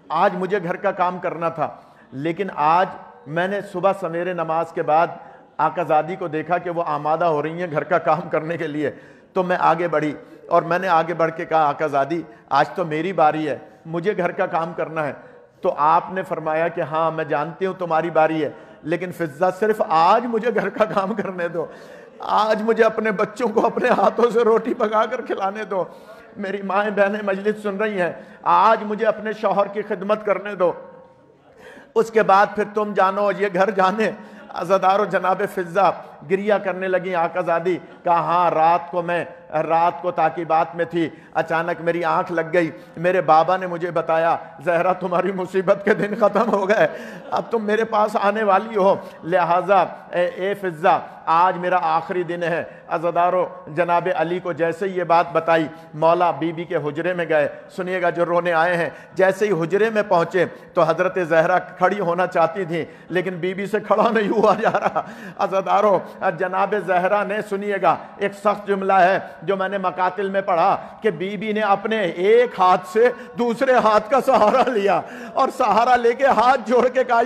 آج مجھے گھر کا کام کرنا تھا، لیکن آج میں نے صبح سویرے نماز کے بعد آقا زادی کو دیکھا کہ وہ آمادہ ہو رہی ہیں گھر کا کام کرنے کے لیے، تو میں آگے بڑھی اور میں نے آگے بڑھ کے کہا آقا زادی آج تو میری باری ہے، مجھے گھر کا کام کرنا ہے۔ تو آپ نے فرمایا کہ ہاں میں جانتی ہوں تمہاری باری ہے، لیکن فضہ صرف آج مجھے گھر کا کام کرنے دو، آج مجھے اپنے بچوں کو اپنے ہاتھوں سے روٹی پکا کر کھلانے دو، میری مائیں بہنیں مجلس سن رہی ہیں، آج مجھے اپنے شوہر کی خدمت کرنے دو، اس کے بعد پھر تم جانو یہ گھر جانے۔ عزادارو جناب فضہ گریہ کرنے لگی آقا زادی، کہا ہاں رات کو تعقیبات میں تھی، اچانک میری آنکھ لگ گئی، میرے بابا نے مجھے بتایا زہرا تمہاری مصیبت کے دن ختم ہو گئے، اب تم میرے پاس آنے والی ہو، لہٰذا اے فضہ آج میرا آخری دن ہے۔ عزادارو جناب علی کو جیسے ہی یہ بات بتائی، مولا بی بی کے حجرے میں گئے، سنیے گا جو رونے آئے ہیں، جیسے ہی حجرے میں پہنچے تو حضرت زہرا کھڑی ہونا چاہتی تھیں لیکن بی بی سے کھڑا نہیں ہوا جا رہا۔ عزادارو جناب زہرا نے، سنیے گا ایک سخت جملہ ہے جو میں نے مقاتل میں پڑھا کہ بی بی نے اپنے ایک ہاتھ سے دوسرے ہاتھ کا سہارا لیا اور سہارا لے کے ہاتھ جوڑ کے کہا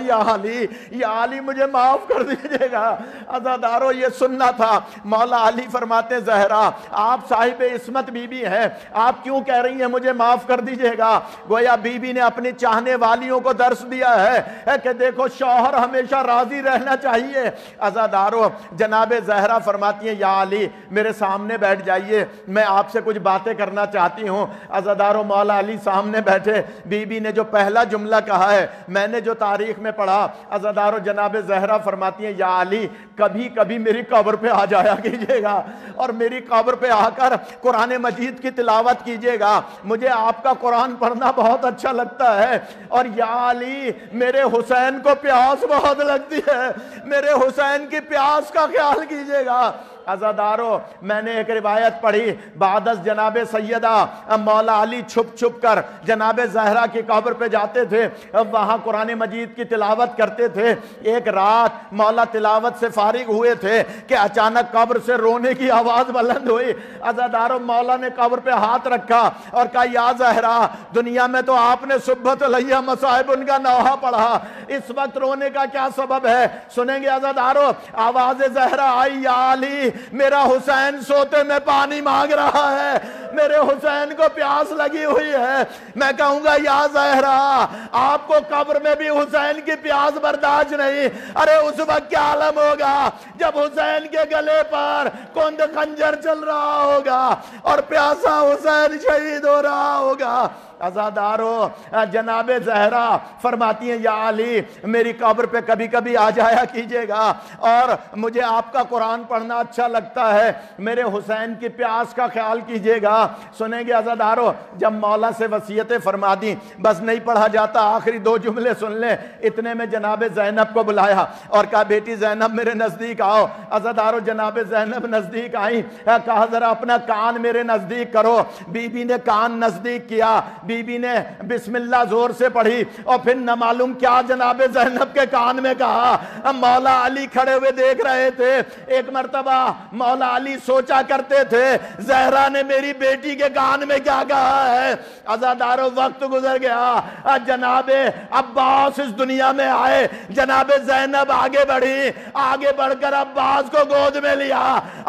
یا علی مجھے معاف کر دیجئے گا۔ عزادارو یہ سننا تھا۔ مولا علی فرماتے زہرا آپ صاحب عصمت بی بی ہیں، آپ کیوں کہہ رہی ہیں مجھے معاف کر دیجئے گا؟ گویا بی بی نے اپنی چاہنے والیوں کو درس دیا ہے کہ دیکھو شوہر ہمیشہ راضی رہنا چاہیے۔ عزادارو جناب زہرا فرماتی ہیں یا علی میرے سامنے بیٹھ جائیے، میں آپ سے کچھ باتیں کرنا چاہتی ہوں۔ عزادارو مولا علی سامنے بیٹھے، بی بی نے جو پہلا جملہ کہا ہے میں نے جو تاریخ میں پڑھا، عزادارو جناب زہرا فرماتی ہیں یا علی کبھی کبھی میری قبر پہ آ جایا کیجئے گا اور میری قبر پہ آ کر قرآن مجید کی تلاوت کیجئے گا، مجھے آپ کا قرآن پڑھنا بہت اچھا لگتا ہے، اور یا علی میرے حسین کو پیاس بہت لگتی ہے، میرے حسین کی پیاس کا خیال کیجئے گا۔ عزادارو میں نے ایک روایت پڑھی، بعد از جناب سیدہ مولا علی چھپ چھپ کر جناب زہرا کی قبر پہ جاتے تھے، وہاں قرآن مجید کی تلاوت کرتے تھے۔ ایک رات مولا تلاوت سے فارغ ہوئے تھے کہ اچانک قبر سے رونے کی آواز بلند ہوئی۔ عزادارو مولا نے قبر پہ ہاتھ رکھا اور کہا یا زہرا دنیا میں تو آپ نے سبت علیہ مصائب ان کا نوحہ پڑھا، اس وقت رونے کا کیا سبب ہے؟ سنیں گے عزادارو، آواز زہرا آئی یا علی میرا حسین سوتے میں پانی مانگ رہا ہے، میرے حسین کو پیاس لگی ہوئی ہے۔ میں کہوں گا یا زہرا آپ کو قبر میں بھی حسین کی پیاس برداشت نہیں، ارے اس وقت کیا عالم ہوگا جب حسین کے گلے پر کند خنجر چل رہا ہوگا اور پیاسا حسین شہید ہو رہا ہوگا۔ عزادارو جناب زہرا فرماتی ہیں یا علی میری قبر پہ کبھی کبھی آ جایا کیجئے گا اور مجھے آپ کا قرآن پڑھنا اچھا لگتا ہے، میرے حسین کی پیاس کا خیال کیجئے گا۔ سنیں گے عزادارو جب مولا سے وصیتیں فرما دی، بس نہیں پڑھا جاتا، آخری دو جملے سن لیں، اتنے میں جناب زینب کو بلایا اور کہا بیٹی زینب میرے نزدیک آؤ۔ عزادارو جناب زینب نزدیک آئیں، کہا ذرا اپنا کان میرے نزدیک کرو۔ بی بی نے کان نزدیک کیا، بی بی نے بسم اللہ زور سے پڑھی اور پھر نہ معلوم کیا جناب زینب کے کان میں کہا۔ مولا علی کھڑے ہوئے دیکھ رہے تھے۔ ایک مرتبہ مولا علی سوچا کرتے تھے زہرا نے میری بیٹی کے کان میں کیا کہا ہے۔ عزادارو وقت گزر گیا، جناب عباس اس دنیا میں آئے، جناب زینب آگے بڑھی، آگے بڑھ کر عباس کو گود میں لیا۔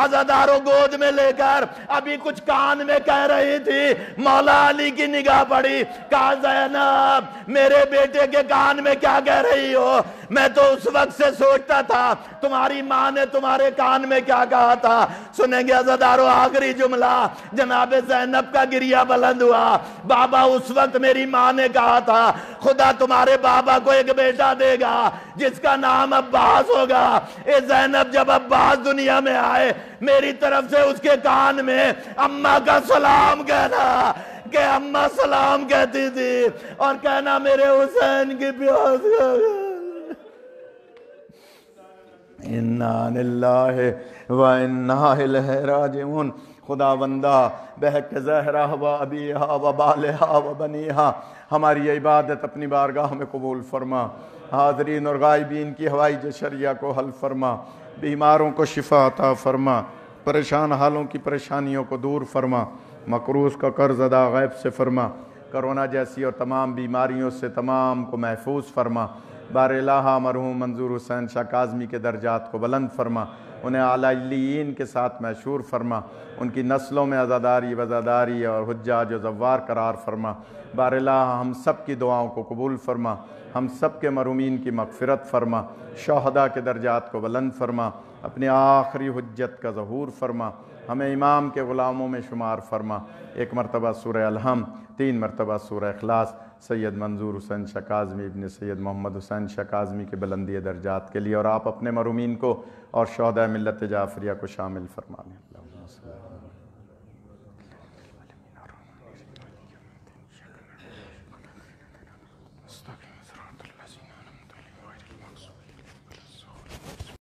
عزادارو گود میں لے کر ابھی کچھ کان میں کہہ رہی تھی، مولا علی کی نگاہ پڑی، کہا زینب میرے بیٹے کے کان میں کیا کہہ رہی ہو؟ میں تو اس وقت سے سوچتا تھا تمہاری ماں نے تمہارے کان میں کیا کہا تھا۔ سنیں گے عزادارو آخری جملہ، جناب زینب کا گریہ بلند ہوا، بابا اس وقت میری ماں نے کہا تھا خدا تمہارے بابا کو ایک بیٹا دے گا جس کا نام عباس ہوگا۔ اے زینب جب عباس دنیا میں آئے میری طرف سے اس کے کان میں اماں کا سلام کہنا، کہ اماں سلام کہتی تھی اور کہنا میرے حسین کی پیاس کا اِنَّا لِلَّهِ وَإِنَّا إِلَيْهِ راجعون۔ خداوندہ بحق زہرا و ابیہا و بالہا و بنیہا ہماری عبادت اپنی بارگاہ میں قبول فرما، حاضرین اور غائبین کی حوائج شرعیہ کو حل فرما، بیماروں کو شفا عطا فرما، پریشان حالوں کی پریشانیوں کو دور فرما، مقروض کا قرض ادا غیب سے فرما، کرونا جیسی اور تمام بیماریوں سے تمام کو محفوظ فرما، بار الہ مرحوم منظور حسین شاہ کاظمی کے درجات کو بلند فرما، انہیں اعلیٰ علیین کے ساتھ مشہور فرما، ان کی نسلوں میں عزاداری وزاداری اور حجاج و زوار قرار فرما، بار الہ ہم سب کی دعاؤں کو قبول فرما، ہم سب کے مرحومین کی مغفرت فرما، شہداء کے درجات کو بلند فرما، اپنی آخری حجت کا ظہور فرما، ہمیں امام کے غلاموں میں شمار فرما۔ 1 مرتبہ سورہ الحمد، 3 مرتبہ سورہ اخلاص، سید منظور حسین شاہ کاظمی ابن سید محمد حسین شاہ کاظمی کے بلندی درجات کے لیے، اور آپ اپنے مرحومین کو اور شہداء ملت جعفریہ کو شامل فرما لیں۔ اللہم صلی اللہ